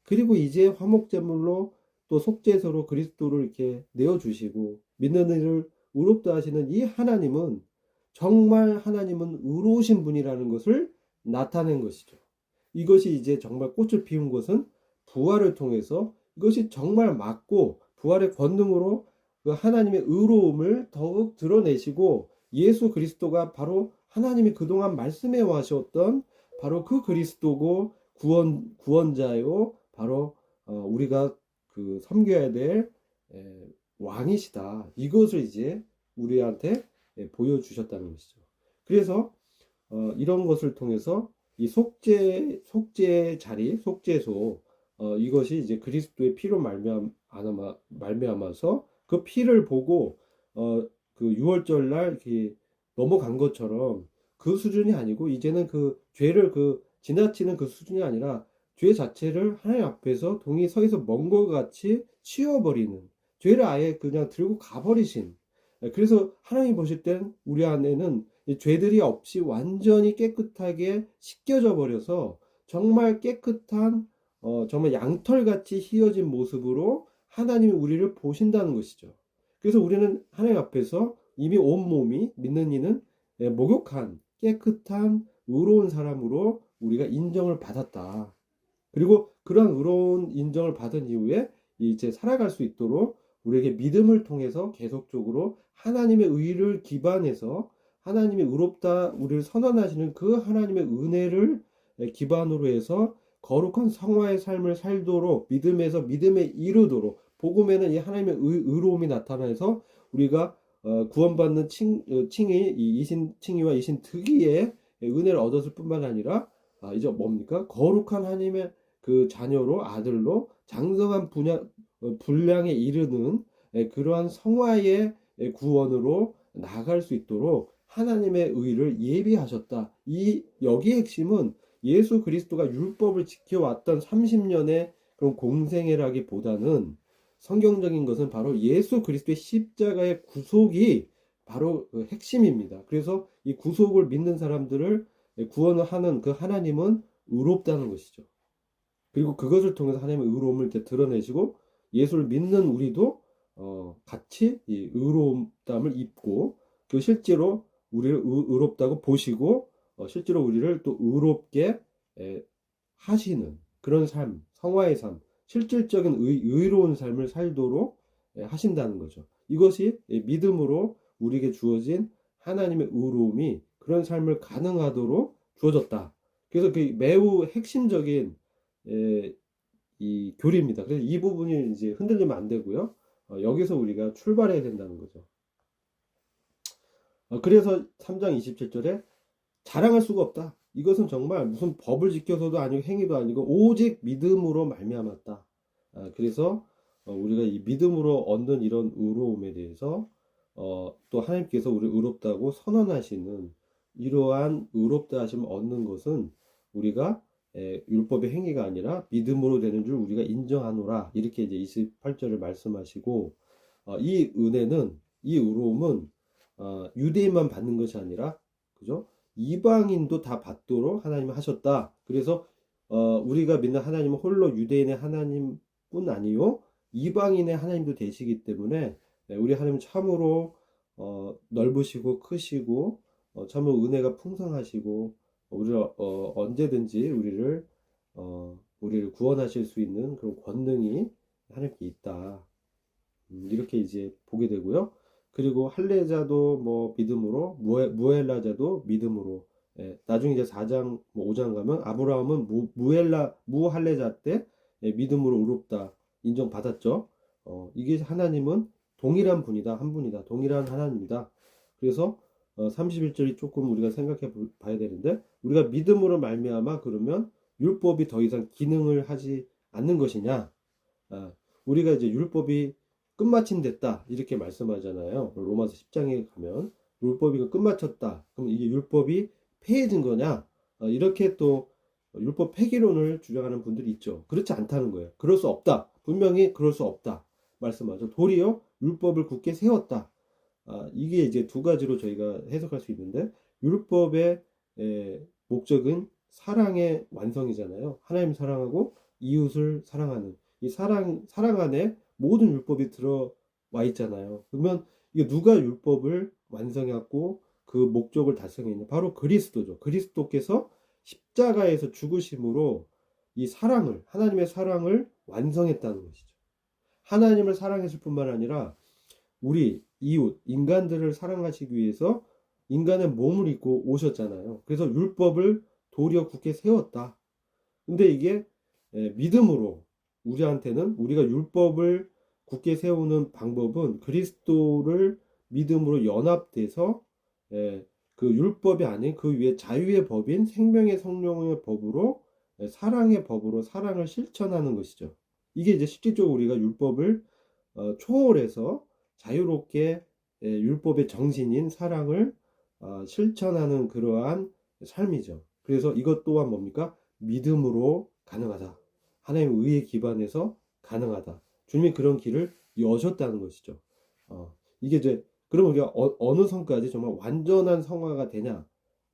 그리고 이제 화목제물로 또 속죄소로 그리스도를 이렇게 내어주시고 믿는 이를 의롭다 하시는 이 하나님은, 정말 하나님은 의로우신 분이라는 것을 나타낸 것이죠. 이것이 이제 정말 꽃을 피운 것은 부활을 통해서, 이것이 정말 맞고 부활의 권능으로 그 하나님의 의로움을 더욱 드러내시고, 예수 그리스도가 바로 하나님이 그동안 말씀해 와셨던 바로 그 그리스도고 구원자요, 바로 우리가 그 섬겨야 될 왕이시다. 이것을 이제 우리한테 보여주셨다는 것이죠. 그래서 이런 것을 통해서 이 속죄 자리, 속죄소, 이것이 이제 그리스도의 피로 말미암아서 그 피를 보고 그 유월절 날 이렇게 넘어간 것처럼, 그 수준이 아니고 이제는 그 죄를 지나치는 그 수준이 아니라 죄 자체를 하나님 앞에서 동이 서 있어 먼 것 같이 치워버리는, 죄를 아예 그냥 들고 가버리신. 그래서 하나님 보실 땐 우리 안에는 이 죄들이 없이 완전히 깨끗하게 씻겨져 버려서 정말 깨끗한 정말 양털같이 휘어진 모습으로 하나님이 우리를 보신다는 것이죠. 그래서 우리는 하나님 앞에서 이미 온몸이 믿는 이는 목욕한 깨끗한 의로운 사람으로 우리가 인정을 받았다. 그리고 그러한 의로운 인정을 받은 이후에 이제 살아갈 수 있도록 우리에게 믿음을 통해서 계속적으로 하나님의 의를 기반해서 하나님이 의롭다 우리를 선언하시는 그 하나님의 은혜를 기반으로 해서 거룩한 성화의 삶을 살도록 믿음에서 믿음에 이르도록 복음에는 이 하나님의 의로움이 나타나서 우리가 구원받는 칭의 칭의와 이신 득의의 은혜를 얻었을 뿐만 아니라 이제 뭡니까? 거룩한 하나님의 그 자녀로 아들로 장성한 분량에 이르는 그러한 성화의 구원으로 나아갈 수 있도록 하나님의 의를 예비하셨다. 여기의 핵심은 예수 그리스도가 율법을 지켜왔던 30년의 그런 공생애라기보다는 성경적인 것은 바로 예수 그리스도의 십자가의 구속이 바로 그 핵심입니다. 그래서 이 구속을 믿는 사람들을 구원을 하는 그 하나님은 의롭다는 것이죠. 그리고 그것을 통해서 하나님의 의로움을 이제 드러내시고 예수를 믿는 우리도 같이 이 의로움을 입고 그 실제로 우리를 의롭다고 보시고 실제로 우리를 또 의롭게 하시는 그런 삶, 성화의 삶, 실질적인 의로운 삶을 살도록 하신다는 거죠. 이것이 믿음으로 우리에게 주어진 하나님의 의로움이 그런 삶을 가능하도록 주어졌다. 그래서 그 매우 핵심적인 이 교리입니다. 그래서 이 부분이 이제 흔들리면 안 되고요. 여기서 우리가 출발해야 된다는 거죠. 그래서 3장 27절에 자랑할 수가 없다. 이것은 정말 무슨 법을 지켜서도 아니고 행위도 아니고 오직 믿음으로 말미암았다. 그래서 우리가 이 믿음으로 얻는 이런 의로움에 대해서 또 하나님께서 우리 의롭다고 선언하시는 이러한 의롭다 하심을 얻는 것은 우리가 율법의 행위가 아니라 믿음으로 되는 줄 우리가 인정하노라. 이렇게 이제 28절을 말씀하시고 이 은혜는 이 의로움은 유대인만 받는 것이 아니라 그죠? 이방인도 다 받도록 하나님이 하셨다. 그래서 우리가 믿는 하나님은 홀로 유대인의 하나님뿐 아니요 이방인의 하나님도 되시기 때문에 우리 하나님은 참으로 넓으시고 크시고 참으로 은혜가 풍성하시고 우리를 언제든지 우리를 구원하실 수 있는 그런 권능이 하나님께 있다. 이렇게 이제 보게 되고요. 그리고 할례자도 뭐 믿음으로, 무헬라자도 믿음으로. 나중에 이제 4장, 5장 가면 아브라함은 무할례자 때 믿음으로 의롭다 인정받았죠. 이게 하나님은 동일한 분이다, 한 분이다, 동일한 하나님이다. 그래서 31절이 조금 우리가 생각해 봐야 되는데 우리가 믿음으로 말미암아 그러면 율법이 더 이상 기능을 하지 않는 것이냐? 우리가 이제 율법이 끝마침됐다 이렇게 말씀하잖아요. 로마서 10장에 가면 율법이 끝마쳤다. 그럼 이게 율법이 폐해진 거냐? 이렇게 또 율법 폐기론을 주장하는 분들이 있죠. 그렇지 않다는 거예요. 그럴 수 없다. 분명히 그럴 수 없다. 말씀하죠. 도리어 율법을 굳게 세웠다. 이게 이제 두 가지로 저희가 해석할 수 있는데 율법의 목적은 사랑의 완성이잖아요. 하나님 사랑하고 이웃을 사랑하는 이 사랑 안에 모든 율법이 들어와 있잖아요. 그러면 이게 누가 율법을 완성했고 그 목적을 달성했냐? 바로 그리스도죠. 그리스도께서 십자가에서 죽으심으로 이 사랑을 하나님의 사랑을 완성했다는 것이죠. 하나님을 사랑했을 뿐만 아니라 우리 이웃 인간들을 사랑하시기 위해서 인간의 몸을 입고 오셨잖아요. 그래서 율법을 도리어 굳게 세웠다. 근데 이게 믿음으로 우리한테는 우리가 율법을 굳게 세우는 방법은 그리스도를 믿음으로 연합돼서 그 율법이 아닌 그 위에 자유의 법인 생명의 성령의 법으로 사랑의 법으로 사랑을 실천하는 것이죠. 이게 이제 실질적으로 우리가 율법을 초월해서 자유롭게 율법의 정신인 사랑을 실천하는 그러한 삶이죠. 그래서 이것 또한 뭡니까? 믿음으로 가능하다. 하나님의 의에 기반해서 가능하다. 주님이 그런 길을 여셨다는 것이죠. 이게 이제 그럼 우리가 어느 선까지 정말 완전한 성화가 되냐?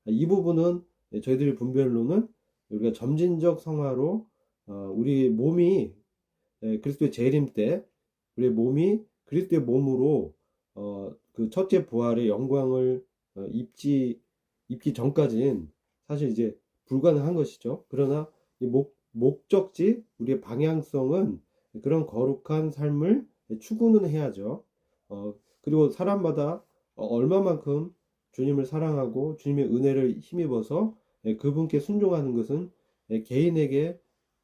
이 부분은 저희들이 분별로는 우리가 점진적 성화로 우리 몸이 그리스도의 재림 때 우리 몸이 그리스도의 몸으로 그 첫째 부활의 영광을 입기 전까지는 사실 이제 불가능한 것이죠. 그러나 이 목적지, 우리의 방향성은 그런 거룩한 삶을 추구는 해야죠. 그리고 사람마다 얼마만큼 주님을 사랑하고 주님의 은혜를 힘입어서 그분께 순종하는 것은 개인에게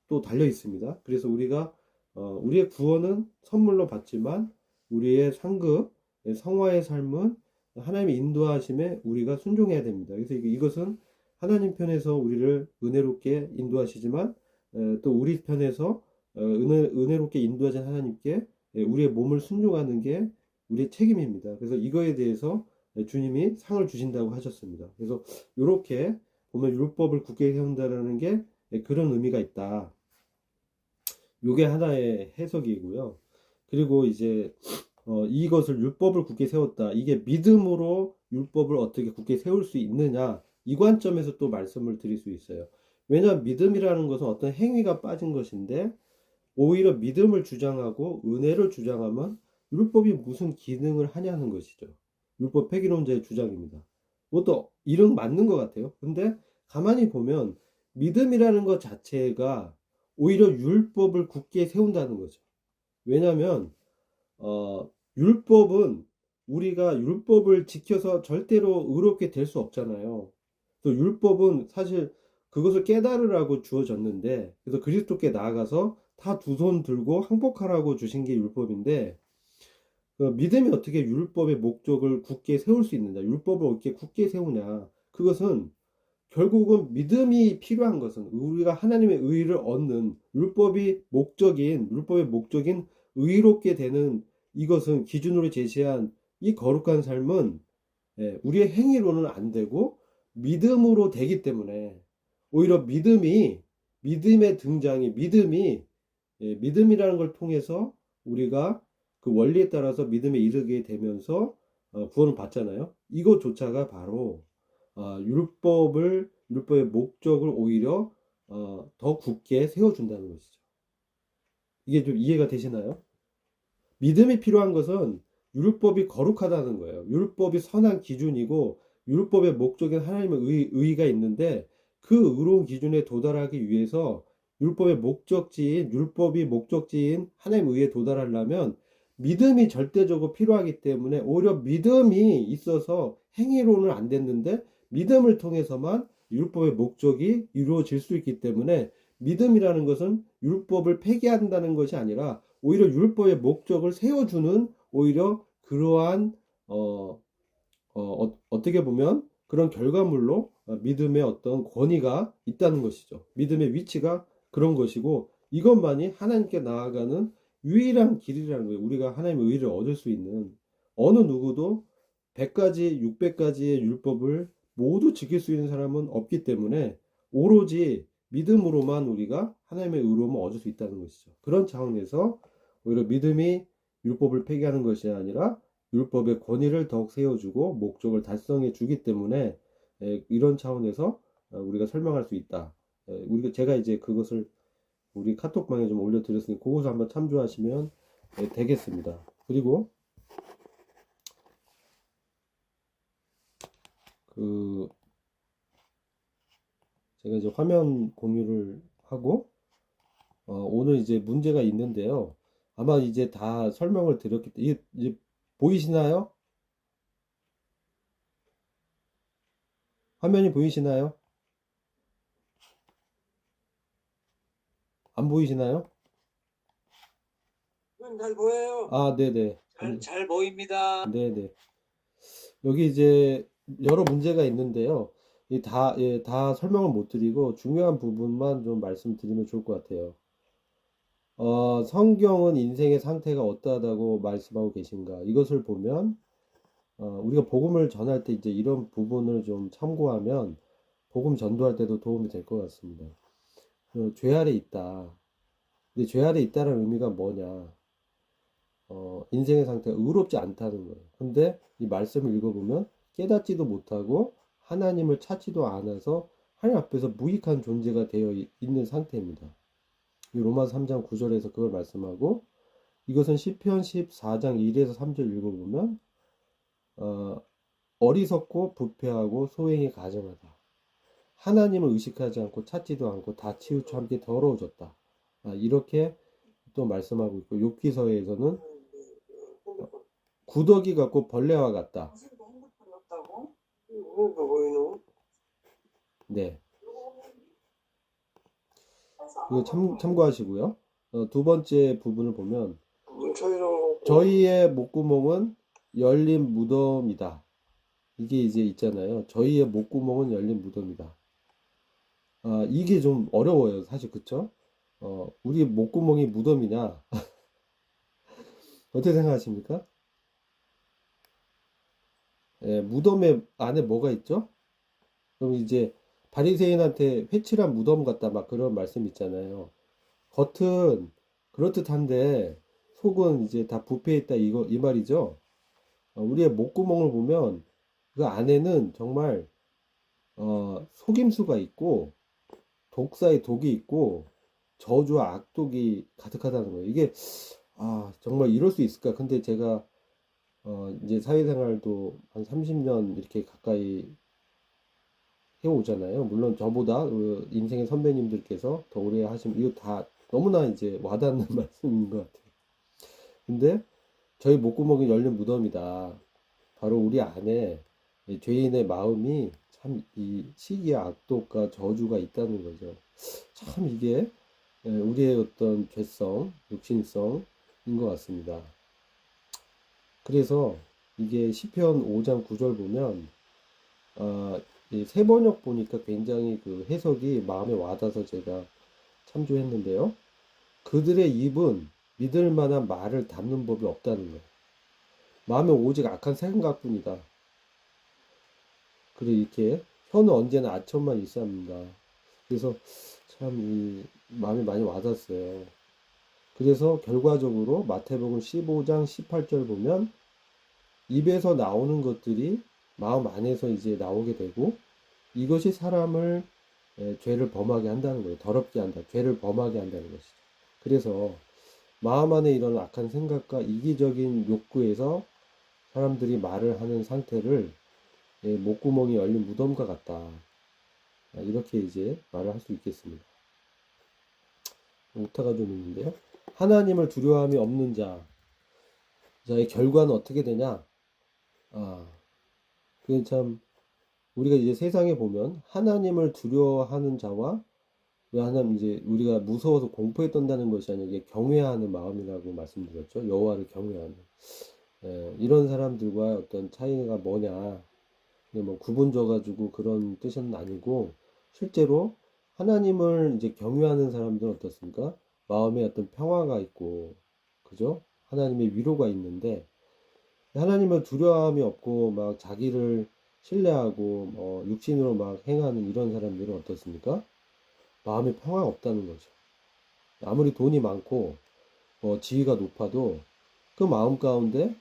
또 달려 있습니다. 그래서 우리가 우리의 구원은 선물로 받지만 우리의 상급, 성화의 삶은 하나님의 인도하심에 우리가 순종해야 됩니다. 그래서 이것은 하나님 편에서 우리를 은혜롭게 인도하시지만 또 우리 편에서 은혜롭게 인도하신 하나님께 우리의 몸을 순종하는 게 우리의 책임입니다. 그래서 이거에 대해서 주님이 상을 주신다고 하셨습니다. 그래서 이렇게 보면 율법을 굳게 세운다라는 게 그런 의미가 있다. 요게 하나의 해석이고요. 그리고 이제 이것을 율법을 굳게 세웠다. 이게 믿음으로 율법을 어떻게 굳게 세울 수 있느냐. 이 관점에서 또 말씀을 드릴 수 있어요. 왜냐하면 믿음이라는 것은 어떤 행위가 빠진 것인데 오히려 믿음을 주장하고 은혜를 주장하면 율법이 무슨 기능을 하냐는 것이죠. 율법 폐기론자의 주장입니다. 그것도 이름 맞는 것 같아요. 근데 가만히 보면 믿음이라는 것 자체가 오히려 율법을 굳게 세운다는 거죠. 왜냐하면 율법은 우리가 율법을 지켜서 절대로 의롭게 될 수 없잖아요. 또 율법은 사실 그것을 깨달으라고 주어졌는데, 그래서 그리스도께 나아가서 다 두 손 들고 항복하라고 주신 게 율법인데, 믿음이 어떻게 율법의 목적을 굳게 세울 수 있느냐, 율법을 어떻게 굳게 세우냐, 그것은 결국은 믿음이 필요한 것은 우리가 하나님의 의를 얻는 율법의 목적인 의롭게 되는 이것은 기준으로 제시한 이 거룩한 삶은 우리의 행위로는 안 되고 믿음으로 되기 때문에 오히려 믿음의 등장이 믿음이라는 걸 통해서 우리가 그 원리에 따라서 믿음에 이르게 되면서 구원을 받잖아요. 이것조차가 바로 율법의 목적을 오히려 더 굳게 세워준다는 것이죠. 이게 좀 이해가 되시나요? 믿음이 필요한 것은 율법이 거룩하다는 거예요. 율법이 선한 기준이고 율법의 목적인 하나님의 의가 있는데 그 의로운 기준에 도달하기 위해서 율법이 목적지인 하나님의 의에 도달하려면 믿음이 절대적으로 필요하기 때문에 오히려 믿음이 있어서 행위로는 안 됐는데 믿음을 통해서만 율법의 목적이 이루어질 수 있기 때문에 믿음이라는 것은 율법을 폐기한다는 것이 아니라 오히려 율법의 목적을 세워주는 오히려 그러한 어떻게 보면 그런 결과물로 믿음의 어떤 권위가 있다는 것이죠. 믿음의 위치가 그런 것이고 이것만이 하나님께 나아가는 유일한 길이라는 거예요. 우리가 하나님의 의를 얻을 수 있는 어느 누구도 100가지, 600가지의 율법을 모두 지킬 수 있는 사람은 없기 때문에 오로지 믿음으로만 우리가 하나님의 의로움을 얻을 수 있다는 것이죠. 그런 차원에서 오히려 믿음이 율법을 폐기하는 것이 아니라 율법의 권위를 더욱 세워주고 목적을 달성해 주기 때문에 이런 차원에서 우리가 설명할 수 있다. 제가 이제 그것을 우리 카톡방에 좀 올려드렸으니 그것을 한번 참조하시면 되겠습니다. 그리고 제가 이제 화면 공유를 하고 오늘 이제 문제가 있는데요. 아마 이제 다 설명을 드렸기 때문에 이제 보이시나요? 화면이 보이시나요? 안 보이시나요? 잘 보여요. 아, 네네. 잘 보입니다. 네네. 여기 이제 여러 문제가 있는데요. 다 설명을 못 드리고 중요한 부분만 좀 말씀드리면 좋을 것 같아요. 성경은 인생의 상태가 어떠하다고 말씀하고 계신가? 이것을 보면, 우리가 복음을 전할 때 이제 이런 부분을 좀 참고하면 복음 전도할 때도 도움이 될 것 같습니다. 죄 아래 있다. 근데 죄 아래 있다는 의미가 뭐냐? 인생의 상태가 의롭지 않다는 거예요. 근데 이 말씀을 읽어보면 깨닫지도 못하고 하나님을 찾지도 않아서 하나님 앞에서 무익한 존재가 되어 있는 상태입니다. 이 로마서 3장 9절에서 그걸 말씀하고, 이것은 시편 14장 1에서 3절 읽어보면 어리석고 부패하고 소행이 가증하다. 하나님을 의식하지 않고 찾지도 않고 다 치우쳐 함께 더러워졌다. 이렇게 또 말씀하고 있고, 욥기서에서는 구더기 같고 벌레와 같다. 네, 이거 참고하시고요. 두 번째 부분을 보면 저희의 목구멍은 열린 무덤이다. 이게 이제 있잖아요. 저희의 목구멍은 열린 무덤이다. 이게 좀 어려워요, 사실. 그쵸? 우리 목구멍이 무덤이냐? 어떻게 생각하십니까? 무덤에 안에 뭐가 있죠? 그럼 이제 바리새인한테 회칠한 무덤 같다, 막 그런 말씀 있잖아요. 겉은 그렇듯한데 속은 이제 다 부패해 있다, 이 말이죠. 우리의 목구멍을 보면 그 안에는 정말 속임수가 있고 독사의 독이 있고 저주와 악독이 가득하다는 거예요. 이게 정말 이럴 수 있을까? 근데 제가 이제 사회생활도 한 30년 이렇게 가까이 해오잖아요. 물론 저보다 인생의 선배님들께서 더 오래 하시면 이거 다 너무나 이제 와닿는 말씀인 것 같아요. 근데 저희 목구멍이 열린 무덤이다. 바로 우리 안에 이 죄인의 마음이 참 이 시기의 악독과 저주가 있다는 거죠. 참 이게 우리의 어떤 죄성, 육신성인 것 같습니다. 그래서 이게 시편 5장 9절 보면 이 새번역 보니까 굉장히 그 해석이 마음에 와닿아서 제가 참조했는데요. 그들의 입은 믿을 만한 말을 담는 법이 없다는 거예요. 마음에 오직 악한 생각뿐이다. 그리고 이렇게 혀는 언제나 아첨만 있어야 합니다. 그래서 참 이 마음이 많이 와닿았어요. 그래서 결과적으로 마태복음 15장 18절 보면 입에서 나오는 것들이 마음 안에서 이제 나오게 되고, 이것이 사람을 죄를 범하게 한다는 거예요. 더럽게 한다. 죄를 범하게 한다는 것이죠. 그래서 마음 안에 이런 악한 생각과 이기적인 욕구에서 사람들이 말을 하는 상태를 목구멍이 열린 무덤과 같다. 이렇게 이제 말을 할 수 있겠습니다. 오타가 좀 있는데요. 하나님을 두려움이 없는 자의 결과는 어떻게 되냐? 그게 참, 우리가 이제 세상에 보면 하나님을 두려워하는 자와, 왜 하나님 이제 우리가 무서워서 공포에 떤다는 것이 아니라 이게 경외하는 마음이라고 말씀드렸죠. 여호와를 경외하는. 이런 사람들과 어떤 차이가 뭐냐? 뭐 구분져 가지고 그런 뜻은 아니고, 실제로 하나님을 이제 경외하는 사람들은 어떻습니까? 마음에 어떤 평화가 있고, 그죠? 하나님의 위로가 있는데, 하나님을 두려움이 없고 막 자기를 신뢰하고 육신으로 막 행하는 이런 사람들은 어떻습니까? 마음에 평화가 없다는 거죠. 아무리 돈이 많고 지위가 높아도 그 마음 가운데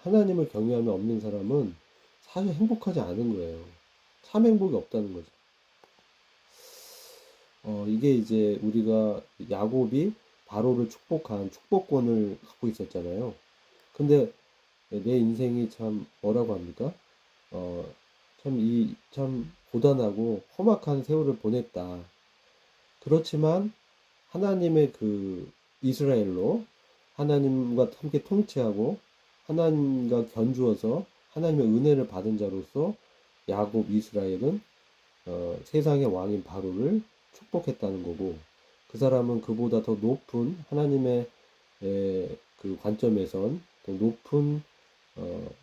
하나님을 경외하며 없는 사람은 사실 행복하지 않은 거예요. 참 행복이 없다는 거죠. 이게 이제 우리가 야곱이 바로를 축복한 축복권을 갖고 있었잖아요. 근데 내 인생이 참 뭐라고 합니까? 참 고단하고 험악한 세월을 보냈다. 그렇지만 하나님의 그 이스라엘로 하나님과 함께 통치하고 하나님과 견주어서 하나님의 은혜를 받은 자로서 야곱 이스라엘은 세상의 왕인 바로를 축복했다는 거고, 그 사람은 그보다 더 높은 하나님의 그 관점에선 더 높은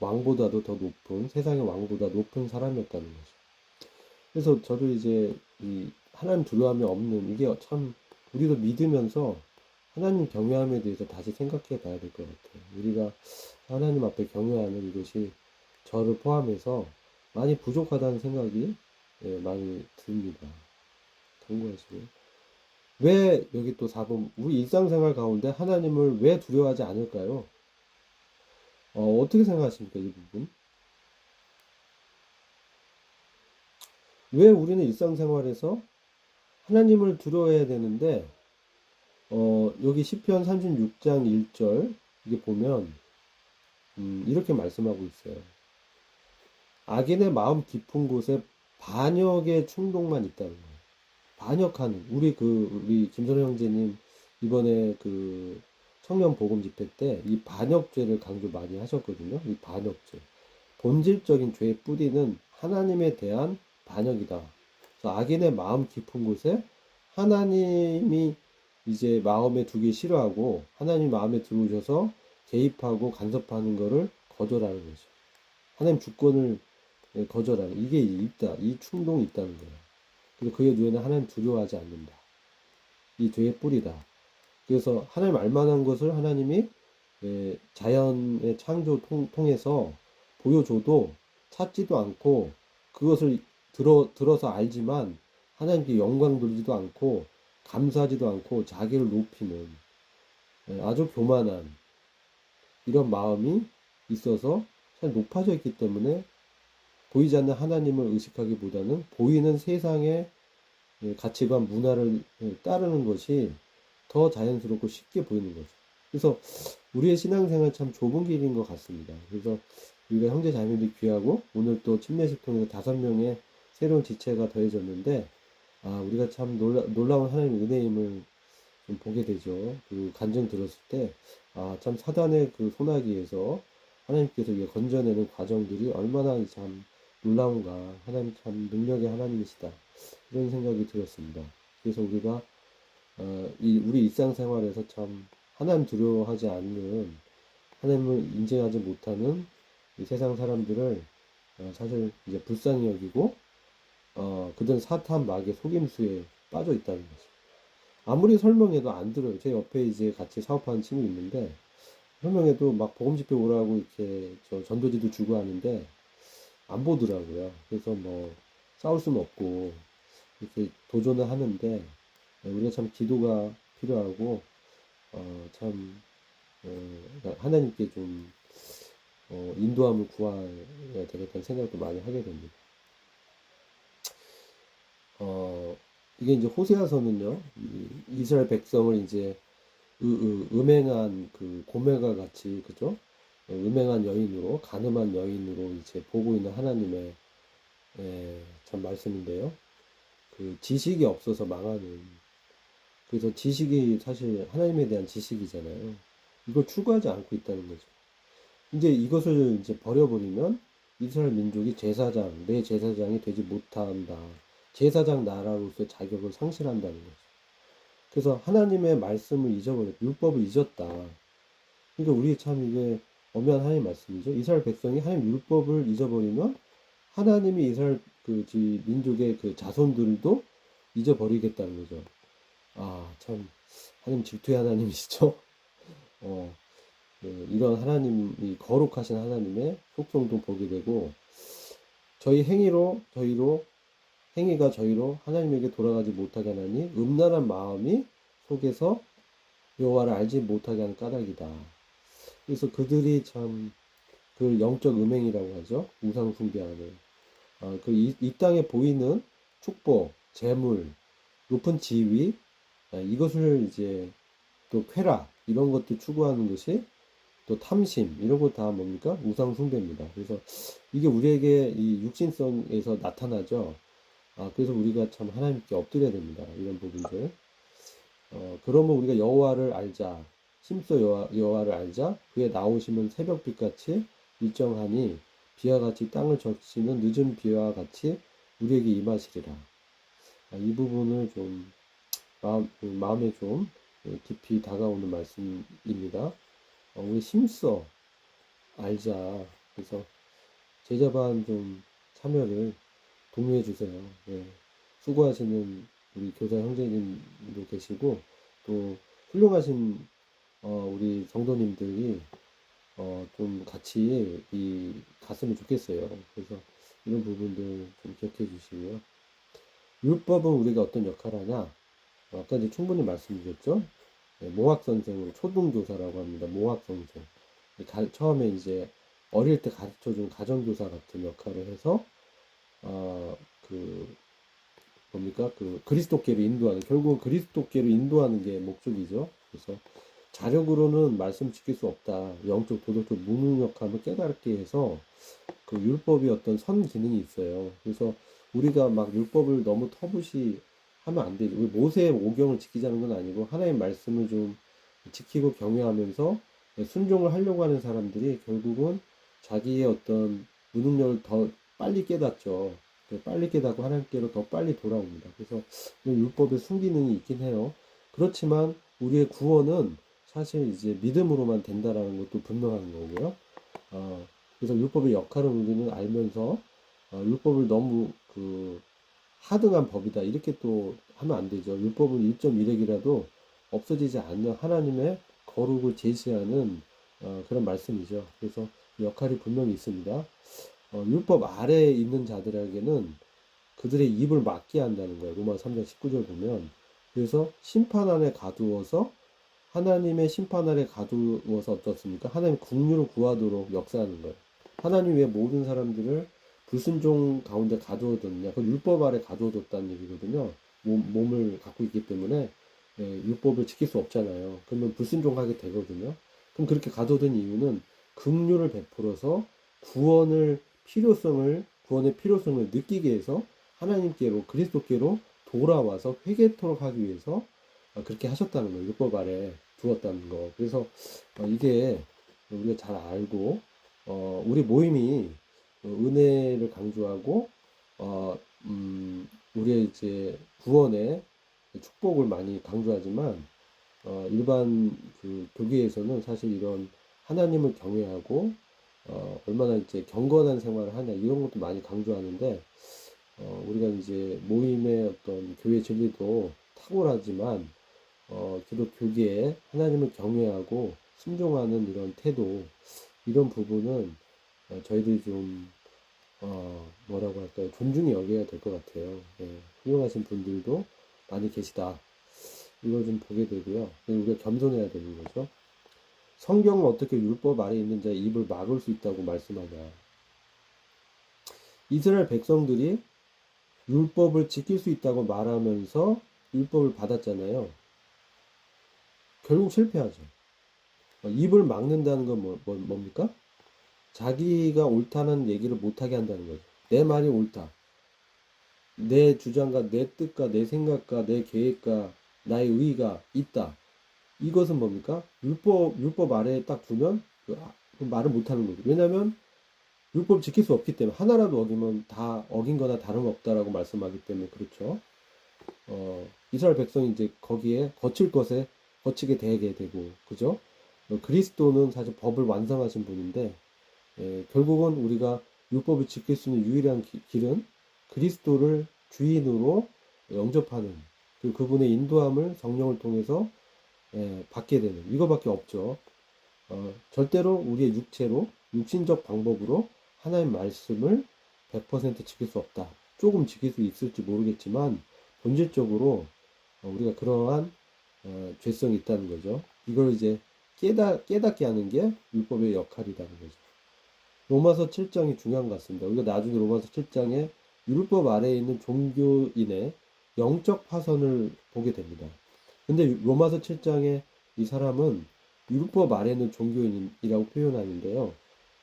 왕보다도 더 높은, 세상의 왕보다 높은 사람이었다는 거죠. 그래서 저도 이제 이 하나님 두려움이 없는, 이게 참 우리도 믿으면서 하나님 경외함에 대해서 다시 생각해 봐야 될 것 같아요. 우리가 하나님 앞에 경외하는 이것이 저를 포함해서 많이 부족하다는 생각이 많이 듭니다. 참고하시고, 왜 여기 또 4번, 우리 일상생활 가운데 하나님을 왜 두려워하지 않을까요? 어떻게 생각하십니까, 이 부분? 왜 우리는 일상생활에서 하나님을 두려워해야 되는데, 여기 시편 36장 1절, 이게 보면, 이렇게 말씀하고 있어요. 악인의 마음 깊은 곳에 반역의 충동만 있다는 거예요. 반역하는, 우리 김선호 형제님, 이번에 그 청년 복음 집회 때 이 반역죄를 강조 많이 하셨거든요. 이 반역죄. 본질적인 죄의 뿌리는 하나님에 대한 반역이다. 그래서 악인의 마음 깊은 곳에 하나님이 이제 마음에 두기 싫어하고 하나님 마음에 들어오셔서 개입하고 간섭하는 것을 거절하는 거죠. 하나님 주권을 거절하는 이게 있다. 이 충동이 있다는 거예요. 그리고 그의 눈에는 하나님 두려워하지 않는다. 이 죄의 뿌리다. 그래서 하나님 알만한 것을 하나님이 자연의 창조 통해서 보여줘도 찾지도 않고 그것을 들어서 알지만 하나님께 영광 돌리지도 않고 감사하지도 않고 자기를 높이는 아주 교만한 이런 마음이 있어서 참 높아져 있기 때문에 보이지 않는 하나님을 의식하기보다는 보이는 세상의 가치관, 문화를 따르는 것이 더 자연스럽고 쉽게 보이는 거죠. 그래서 우리의 신앙생활 참 좁은 길인 것 같습니다. 그래서 우리가 형제 자매들이 귀하고 오늘 또 침례식 통해서 5명의 새로운 지체가 더해졌는데 우리가 참 놀라운 하나님의 은혜임을 좀 보게 되죠. 그 간증 들었을 때 참 사단의 그 소나기에서 하나님께서 이게 건져내는 과정들이 얼마나 참 놀라운가. 하나님 참 능력의 하나님이시다. 이런 생각이 들었습니다. 그래서 우리가 우리 일상생활에서 참 하나님 두려워하지 않는 하나님을 인정하지 못하는 이 세상 사람들을 사실 이제 불쌍히 여기고 그들은 사탄 마귀의 속임수에 빠져 있다는 거죠. 아무리 설명해도 안 들어요. 제 옆에 이제 같이 사업하는 친구 있는데 설명해도 막 복음 집회 오라고 이렇게 저 전도지도 주고 하는데 안 보더라고요. 그래서 뭐 싸울 수는 없고 이렇게 도전을 하는데 우리가 참 기도가 필요하고 참 하나님께 좀 인도함을 구해야 되겠다는 생각도 많이 하게 됩니다. 이게 이제 호세아서는요, 이스라엘 백성을 이제 음행한 그 고멜과 같이, 그죠? 음행한 여인으로, 간음한 여인으로 이제 보고 있는 하나님의 참 말씀인데요. 그 지식이 없어서 망하는, 그래서 지식이 사실 하나님에 대한 지식이잖아요. 이걸 추구하지 않고 있다는 거죠. 이제 이것을 이제 버려버리면 이스라엘 민족이 내 제사장이 되지 못한다. 제사장 나라로서의 자격을 상실한다는 거죠. 그래서 하나님의 말씀을 율법을 잊었다. 그러니까 우리 참 이게 엄연한 하나님 말씀이죠. 이스라엘 백성이 하나님 율법을 잊어버리면 하나님이 이스라엘 민족의 그 자손들도 잊어버리겠다는 거죠. 참 하나님 질투의 하나님이시죠. 이런 하나님이 거룩하신 하나님의 속성도 보게 되고 행위가 저희로 하나님에게 돌아가지 못하게 하나니 음란한 마음이 속에서 여호와를 알지 못하게 하는 까닭이다. 그래서 그들이 참 그 영적 음행이라고 하죠. 우상 숭배하는 이 땅에 보이는 축복, 재물, 높은 지위 이것을 이제 또 쾌락 이런 것들 추구하는 것이 또 탐심 이런 거 다 뭡니까? 우상 숭배입니다. 그래서 이게 우리에게 이 육신성에서 나타나죠. 그래서 우리가 참 하나님께 엎드려야 됩니다. 이런 부분들. 그러면 우리가 여호와를 알자. 힘써 여호와를 알자. 그의 나오심은 새벽빛같이 일정하니 비와 같이 땅을 적시는 늦은 비와 같이 우리에게 임하시리라. 이 부분을 좀 마음에 좀 깊이 다가오는 말씀입니다. 우리 힘써 알자. 그래서 제자반 좀 참여를 공유해 주세요. 수고하시는 우리 교사 형제님도 계시고 또 훌륭하신 우리 성도님들이 좀 같이 갔으면 좋겠어요. 그래서 이런 부분들 좀 기억해 주시고요. 율법은 우리가 어떤 역할을 하냐? 아까 이제 충분히 말씀드렸죠. 모학 선생을 초등교사라고 합니다. 모학 선생. 처음에 이제 어릴 때 가르쳐준 가정교사 같은 역할을 해서 그 뭡니까? 그 그리스도께로 인도하는, 결국은 그리스도께로 인도하는 게 목적이죠. 그래서 자력으로는 말씀 지킬 수 없다. 영적, 도덕적 무능력함을 깨닫게 해서 그 율법이 어떤 선 기능이 있어요. 그래서 우리가 막 율법을 너무 터부시 하면 안 되죠. 우리 모세의 오경을 지키자는 건 아니고 하나님의 말씀을 좀 지키고 경외하면서 순종을 하려고 하는 사람들이 결국은 자기의 어떤 무능력을 더 빨리 깨닫죠. 빨리 깨닫고 하나님께로 더 빨리 돌아옵니다. 그래서 율법의 순기능이 있긴 해요. 그렇지만 우리의 구원은 사실 이제 믿음으로만 된다라는 것도 분명한 거고요. 그래서 율법의 역할을 우리는 알면서 율법을 너무 그 하등한 법이다 이렇게 또 하면 안 되죠. 율법은 1.1핵이라도 없어지지 않는 하나님의 거룩을 제시하는 그런 말씀이죠. 그래서 역할이 분명히 있습니다. 율법 아래에 있는 자들에게는 그들의 입을 막게 한다는 거예요. 로마 3장 19절 보면. 그래서 심판 안에 가두어서 하나님의 심판 아래 가두어서 어떻습니까? 하나님 국류를 구하도록 역사하는 거예요. 하나님 왜 모든 사람들을 불순종 가운데 가두어뒀냐? 그 율법 아래 가두어뒀다는 얘기거든요. 몸을 갖고 있기 때문에 율법을 지킬 수 없잖아요. 그러면 불순종하게 되거든요. 그럼 그렇게 가둬둔 이유는 긍휼을 베풀어서 구원의 필요성을 느끼게 해서 하나님께로 그리스도께로 돌아와서 회개토록 하기 위해서 그렇게 하셨다는 거예요. 율법 아래 두었다는 거. 그래서 이게 우리가 잘 알고 우리 모임이 은혜를 강조하고 우리의 이제 구원의 축복을 많이 강조하지만 일반 그 교계에서는 사실 이런 하나님을 경외하고 얼마나 이제 경건한 생활을 하냐 이런 것도 많이 강조하는데 우리가 이제 모임의 어떤 교회 진리도 탁월하지만 기독 교계에 하나님을 경외하고 순종하는 이런 태도 이런 부분은 저희들이 좀 뭐라고 할까요? 존중히 여겨야 될 것 같아요. 훌륭하신 분들도 많이 계시다. 이걸 좀 보게 되고요. 우리가 겸손해야 되는 거죠. 성경은 어떻게 율법 아래 있는 자의 입을 막을 수 있다고 말씀하냐. 이스라엘 백성들이 율법을 지킬 수 있다고 말하면서 율법을 받았잖아요. 결국 실패하죠. 입을 막는다는 건 뭡니까? 자기가 옳다는 얘기를 못하게 한다는 거죠. 내 말이 옳다. 내 주장과 내 뜻과 내 생각과 내 계획과 나의 의의가 있다. 이것은 뭡니까? 율법 아래에 딱 두면 그 말을 못하는 거죠. 왜냐하면 율법 지킬 수 없기 때문에 하나라도 어기면 다 어긴 거나 다름없다라고 말씀하기 때문에 그렇죠. 이스라엘 백성이 이제 거기에 거칠 것에 거치게 되게 되고 그죠? 그리스도는 사실 법을 완성하신 분인데 결국은 우리가 율법을 지킬 수 있는 유일한 길은 그리스도를 주인으로 영접하는 그분의 인도함을 성령을 통해서 받게 되는 이거밖에 없죠. 절대로 우리의 육체로 육신적 방법으로 하나님 말씀을 100% 지킬 수 없다. 조금 지킬 수 있을지 모르겠지만 본질적으로 우리가 그러한 죄성이 있다는 거죠. 이걸 이제 깨닫게 하는 게 율법의 역할이라는 거죠. 로마서 7장이 중요한 것 같습니다. 우리가 나중에 로마서 7장에 율법 아래에 있는 종교인의 영적 파선을 보게 됩니다. 근데 로마서 7장에 이 사람은 율법 아래에 있는 종교인이라고 표현하는데요.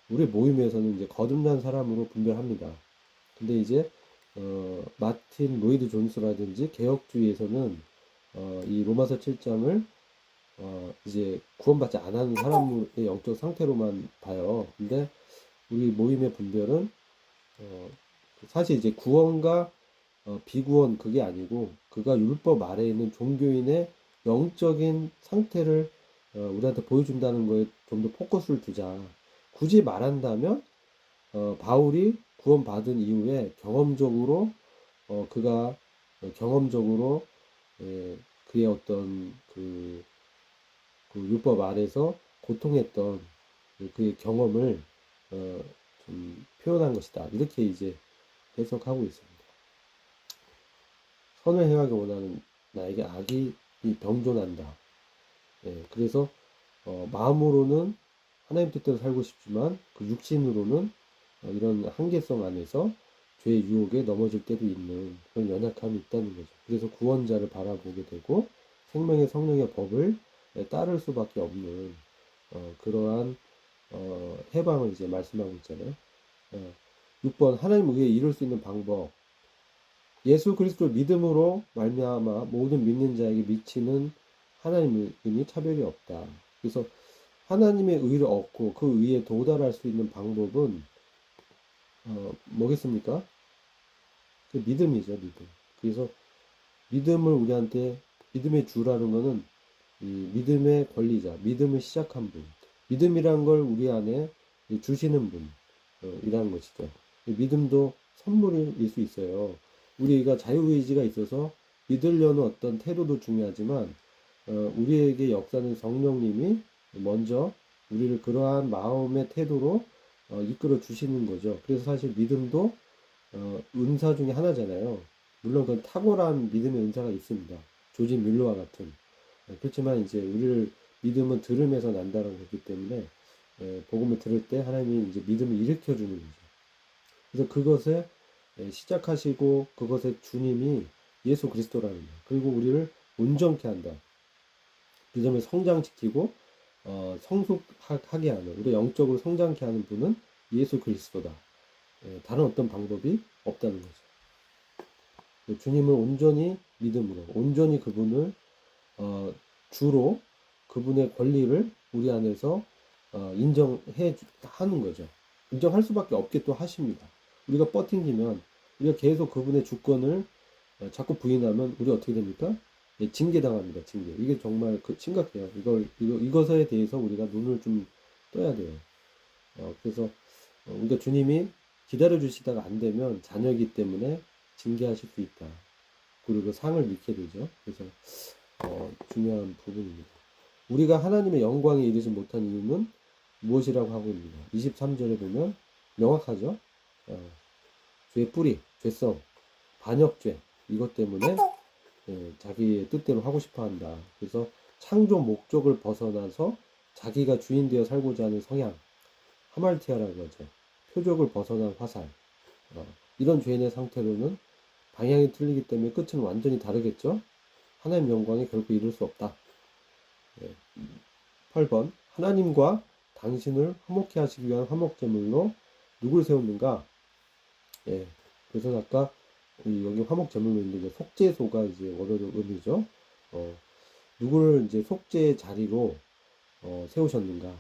우리 모임에서는 이제 거듭난 사람으로 분별합니다. 근데 이제 마틴 로이드 존스라든지 개혁주의에서는 이 로마서 7장을 이제 구원받지 않은 사람의 영적 상태로만 봐요. 근데 우리 모임의 분별은 사실 이제 구원과 비구원 그게 아니고 그가 율법 아래에 있는 종교인의 영적인 상태를 우리한테 보여준다는 거에 좀 더 포커스를 두자. 굳이 말한다면 바울이 구원받은 이후에 경험적으로 그가 경험적으로 그의 어떤 그 율법 아래서 고통했던 그의 경험을 좀 표현한 것이다. 이렇게 이제 해석하고 있습니다. 선을 행하기 원하는 나에게 악이 병존한다. 그래서 마음으로는 하나님 뜻대로 살고 싶지만 그 육신으로는 이런 한계성 안에서 죄의 유혹에 넘어질 때도 있는 그런 연약함이 있다는 거죠. 그래서 구원자를 바라보게 되고 생명의 성령의 법을 따를 수밖에 없는 그러한 해방을 이제 말씀하고 있잖아요. 6번 하나님 의에 이룰 수 있는 방법. 예수 그리스도를 믿음으로 말미암아 모든 믿는 자에게 미치는 하나님의 은이 차별이 없다. 그래서 하나님의 의를 얻고 그 의에 도달할 수 있는 방법은 뭐겠습니까? 그 믿음이죠, 믿음. 그래서 믿음을 우리한테 믿음의 주라는 거는 이 믿음의 권리자, 믿음을 시작한 분, 믿음이란 걸 우리 안에 주시는 분, 이라는 것이죠. 믿음도 선물일 수 있어요. 우리가 자유의지가 있어서 믿으려는 어떤 태도도 중요하지만, 우리에게 역사는 성령님이 먼저 우리를 그러한 마음의 태도로 이끌어 주시는 거죠. 그래서 사실 믿음도 은사 중에 하나잖아요. 물론 그건 탁월한 믿음의 은사가 있습니다. 조지 뮬러와 같은. 그렇지만 이제 우리를 믿음은 들음에서 난다라고 했기 때문에 복음을 들을 때 하나님이 이제 믿음을 일으켜 주는 거죠. 그래서 그것에 시작하시고 그것의 주님이 예수 그리스도라는 거예요. 그리고 우리를 온전케 한다. 그 점에 성장시키고 성숙하게 하는, 우리 영적으로 성장케 하는 분은 예수 그리스도다. 다른 어떤 방법이 없다는 거죠. 주님을 온전히 믿음으로, 온전히 그분을 주로 그분의 권리를 우리 안에서 인정해 하는 거죠. 인정할 수밖에 없게 또 하십니다. 우리가 버팅기면, 우리가 계속 그분의 주권을 자꾸 부인하면 우리 어떻게 됩니까? 징계당합니다. 징계. 이게 정말 심각해요. 이것에 대해서 우리가 눈을 좀 떠야 돼요. 그래서 우리가 주님이 기다려 주시다가 안 되면 자녀이기 때문에 징계하실 수 있다. 그리고 그 상을 믿게 되죠. 그래서 중요한 부분입니다. 우리가 하나님의 영광에 이르지 못한 이유는 무엇이라고 하고 있습니다. 23절에 보면 명확하죠. 죄의 뿌리, 죄성, 반역죄, 이것 때문에 자기의 뜻대로 하고 싶어 한다. 그래서 창조 목적을 벗어나서 자기가 주인 되어 살고자 하는 성향, 하말티아라고 하죠. 표적을 벗어난 화살. 이런 죄인의 상태로는 방향이 틀리기 때문에 끝은 완전히 다르겠죠. 하나님 영광에 결코 이룰 수 없다. 8번 하나님과 당신을 화목케 하시기 위한 화목제물로 누굴 세우는가? 그래서 아까 여기 화목제물로 있는데 속죄소가 이제 원어로 의미죠. 누구를 이제 속죄의 자리로 세우셨는가?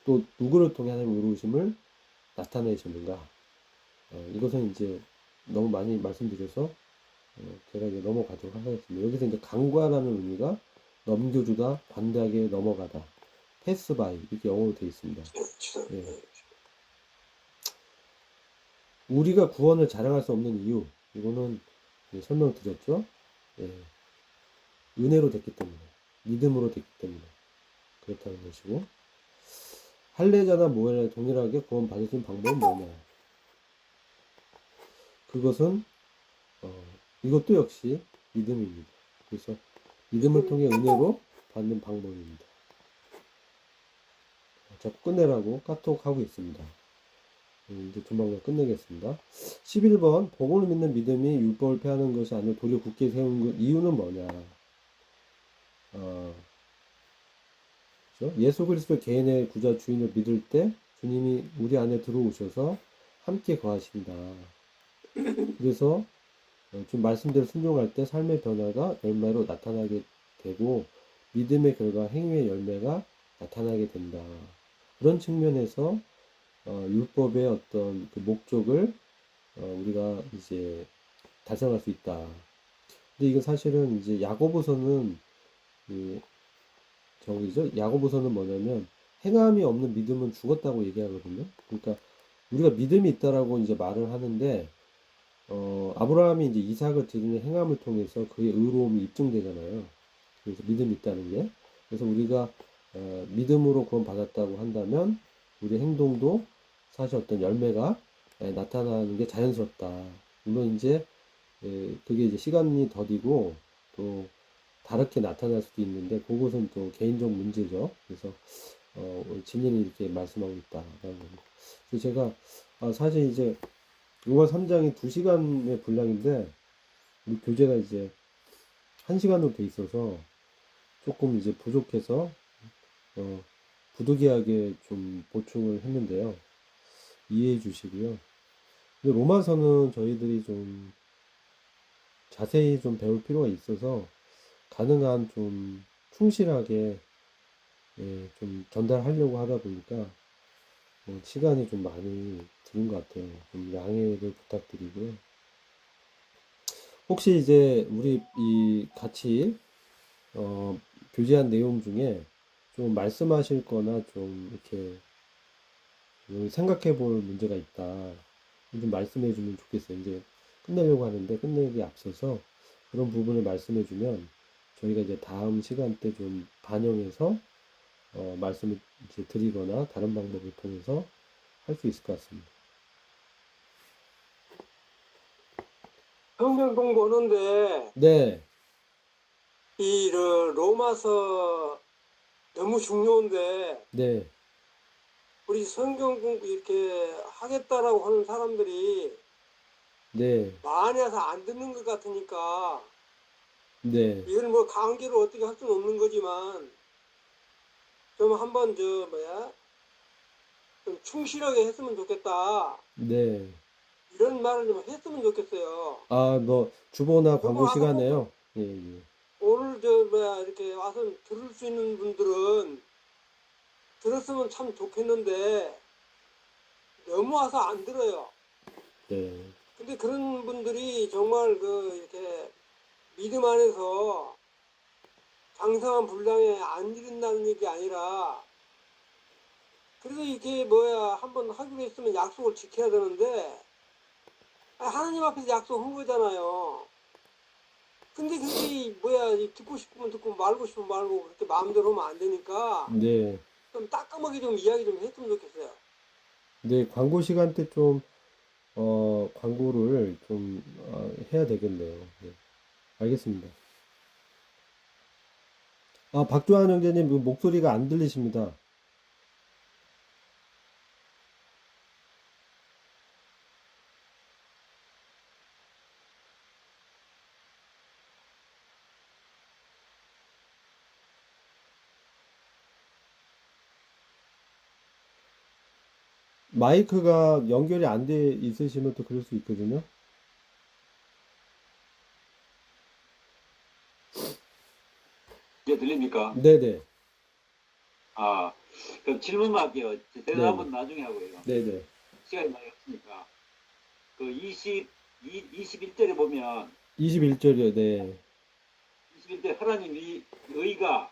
또 누구를 통해 하나님 의로우심을 나타내셨는가? 이것은 이제 너무 많이 말씀드려서 제가 이제 넘어가도록 하겠습니다. 여기서 이제 간과라는 의미가 넘겨주다, 관대하게 넘어가다, 패스 바이 이렇게 영어로 되어 있습니다. 우리가 구원을 자랑할 수 없는 이유, 이거는 설명드렸죠. 은혜로 됐기 때문에, 믿음으로 됐기 때문에 그렇다는 것이고, 할례자나 모해를 동일하게 구원 받을 수 있는 방법은 뭐냐? 그것은 이것도 역시 믿음입니다. 그래서 믿음을 통해 은혜로 받는 방법입니다. 자꾸 끝내라고 카톡 하고 있습니다. 이제 조만간 끝내겠습니다. 11번 복음을 믿는 믿음이 율법을 폐하는 것이 아니라 도리어 굳게 세우는 것, 이유는 뭐냐? 그렇죠? 예수 그리스도 개인의 구자 주인을 믿을 때 주님이 우리 안에 들어오셔서 함께 거하신다. 그래서 지금 말씀대로 순종할 때 삶의 변화가 열매로 나타나게 되고 믿음의 결과 행위의 열매가 나타나게 된다. 그런 측면에서 율법의 어떤 그 목적을 우리가 이제 달성할 수 있다. 근데 이거 사실은 이제 야고보서는 야고보서는 뭐냐면 행함이 없는 믿음은 죽었다고 얘기하거든요. 그러니까 우리가 믿음이 있다라고 이제 말을 하는데 아브라함이 이제 이삭을 드리는 행함을 통해서 그의 의로움이 입증되잖아요. 그래서 믿음이 있다는 게. 그래서 우리가 믿음으로 구원 받았다고 한다면 우리 행동도 사실 어떤 열매가 나타나는 게 자연스럽다. 물론 이제 그게 이제 시간이 더디고 또 다르게 나타날 수도 있는데 그것은 또 개인적 문제죠. 그래서 우리 진리는 이렇게 말씀하고 있다라는 겁니다. 그래서 제가 사실 이제 로마 3장이 2시간의 분량인데 우리 교재가 이제 1시간으로 돼 있어서 조금 이제 부족해서 부득이하게 좀 보충을 했는데요. 이해해 주시고요. 근데 로마서는 저희들이 좀 자세히 좀 배울 필요가 있어서 가능한 좀 충실하게 좀 전달하려고 하다 보니까 시간이 좀 많이 드는 것 같아요. 좀 양해를 부탁드리고요. 혹시 이제 우리 이 같이 교제한 내용 중에 좀 말씀하실 거나 좀 이렇게 생각해 볼 문제가 있다. 좀 말씀해 주면 좋겠어요. 이제 끝내려고 하는데 끝내기 앞서서 그런 부분을 말씀해 주면 저희가 이제 다음 시간 때 좀 반영해서 말씀을 이제 드리거나 다른 방법을 통해서 할 수 있을 것 같습니다. 성경동 보는데 네, 이 로마서 너무 중요한데 네, 우리 성경 공부 이렇게 하겠다라고 하는 사람들이 네, 많이 해서 안 듣는 것 같으니까 네, 이걸 뭐 강제로 어떻게 할 수는 없는 거지만 좀 한번 좀 충실하게 했으면 좋겠다 네. 이런 말을 좀 했으면 좋겠어요. 뭐 주보나 그거 광고 와서 시간에요. 예, 예. 오늘 이렇게 와서 들을 수 있는 분들은 들었으면 참 좋겠는데 너무 와서 안 들어요. 네, 근데 그런 분들이 정말 이렇게 믿음 안에서 장성한 분량에 안 이른다는 얘기 아니라 그래서 이게 한번 하기로 했으면 약속을 지켜야 되는데 하나님 앞에서 약속한 거잖아요. 근데 그게 듣고 싶으면 듣고 말고 싶으면 말고 그렇게 마음대로 하면 안 되니까 네, 좀 따끔하게 좀 이야기 좀 했으면 좋겠어요. 네. 광고 시간 때 좀 광고를 좀 해야 되겠네요. 네, 알겠습니다. 박조한 형제님, 그 목소리가 안 들리십니다. 마이크가 연결이 안 돼 있으시면 또 그럴 수 있거든요. 이제 들립니까? 네네, 그럼 질문만 할게요. 네네, 대답은 나중에 하고요. 네네. 시간이 많이 없으니까. 그 21절에 보면, 21절이요, 네. 21절 하나님이 의가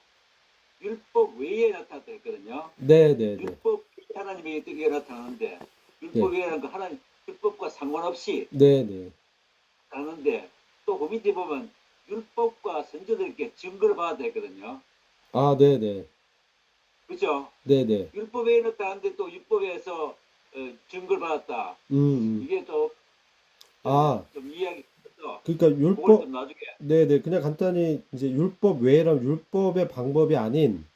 율법 외에 나타났다 했거든요. 네네네. 율법 하나님이 어떻게 나타나는데, 네, 율법 외에는 그 하나님, 율법과 상관없이 네네. 나타나는데, 또 그 밑에 보면 율법과 선조들께 증거를 받았다 했거든요. 네네. 그죠? 네네. 율법 외에 나타났는데 또 율법에서 증거를 받았다. 음, 음. 이게 또 아, 좀 이야기 해서 그러니까 그걸 율법, 좀 나중에 네네. 그냥 간단히 이제 율법 외에랑 율법의 방법이 아닌,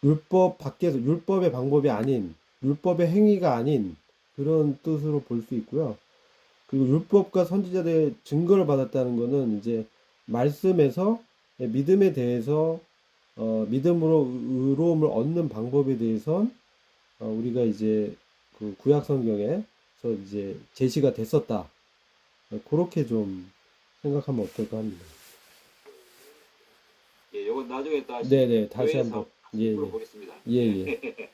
율법 밖에서, 율법의 방법이 아닌, 율법의 행위가 아닌 그런 뜻으로 볼 수 있고요. 그리고 율법과 선지자들의 증거를 받았다는 거는 이제 말씀에서 믿음에 대해서 믿음으로 의로움을 얻는 방법에 대해서 우리가 이제 그 구약 성경에서 이제 제시가 됐었다. 그렇게 좀 생각하면 어떨까 합니다. 요건 나중에 다시 네네, 다시 교회에서 한번. 예, 예. 물어보겠습니다. 예, 예.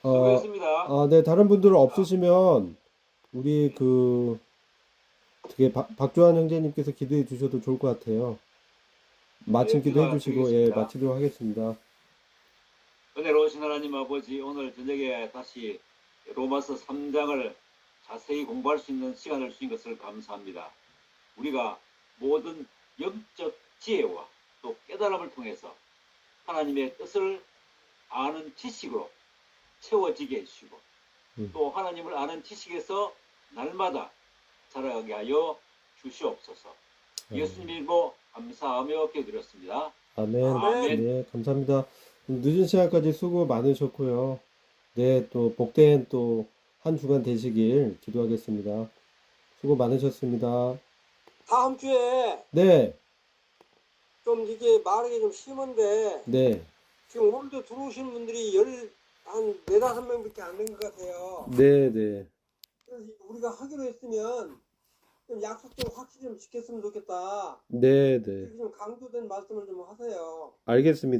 수고했습니다. 네, 다른 분들 없으시면, 우리 박조한 형제님께서 기도해 주셔도 좋을 것 같아요. 마침 기도해 주시고, 예, 기도드리겠습니다. 마치도록 하겠습니다. 은혜로우신 하나님 아버지, 오늘 저녁에 다시 로마서 3장을 자세히 공부할 수 있는 시간을 주신 것을 감사합니다. 우리가 모든 영적 지혜와 또 깨달음을 통해서 하나님의 뜻을 아는 지식으로 채워지게 해주시고 또 하나님을 아는 지식에서 날마다 자라가게 하여 주시옵소서. 예수님 이름으로 감사하며 기도드렸습니다. 아멘. 아멘. 네, 감사합니다. 늦은 시간까지 수고 많으셨고요. 네, 또 복된 또 한 주간 되시길 기도하겠습니다. 수고 많으셨습니다. 다음 주에 네, 좀 이게 말하기 좀 심한데 네, 지금 오늘도 들어오신 분들이 한 4-5명밖에 안 된 것 같아요. 네, 네. 그래서 우리가 하기로 했으면 좀 약속 좀 확실히 좀 지켰으면 좋겠다. 네, 네. 이렇게 좀 강조된 말씀을 좀 하세요. 알겠습니다.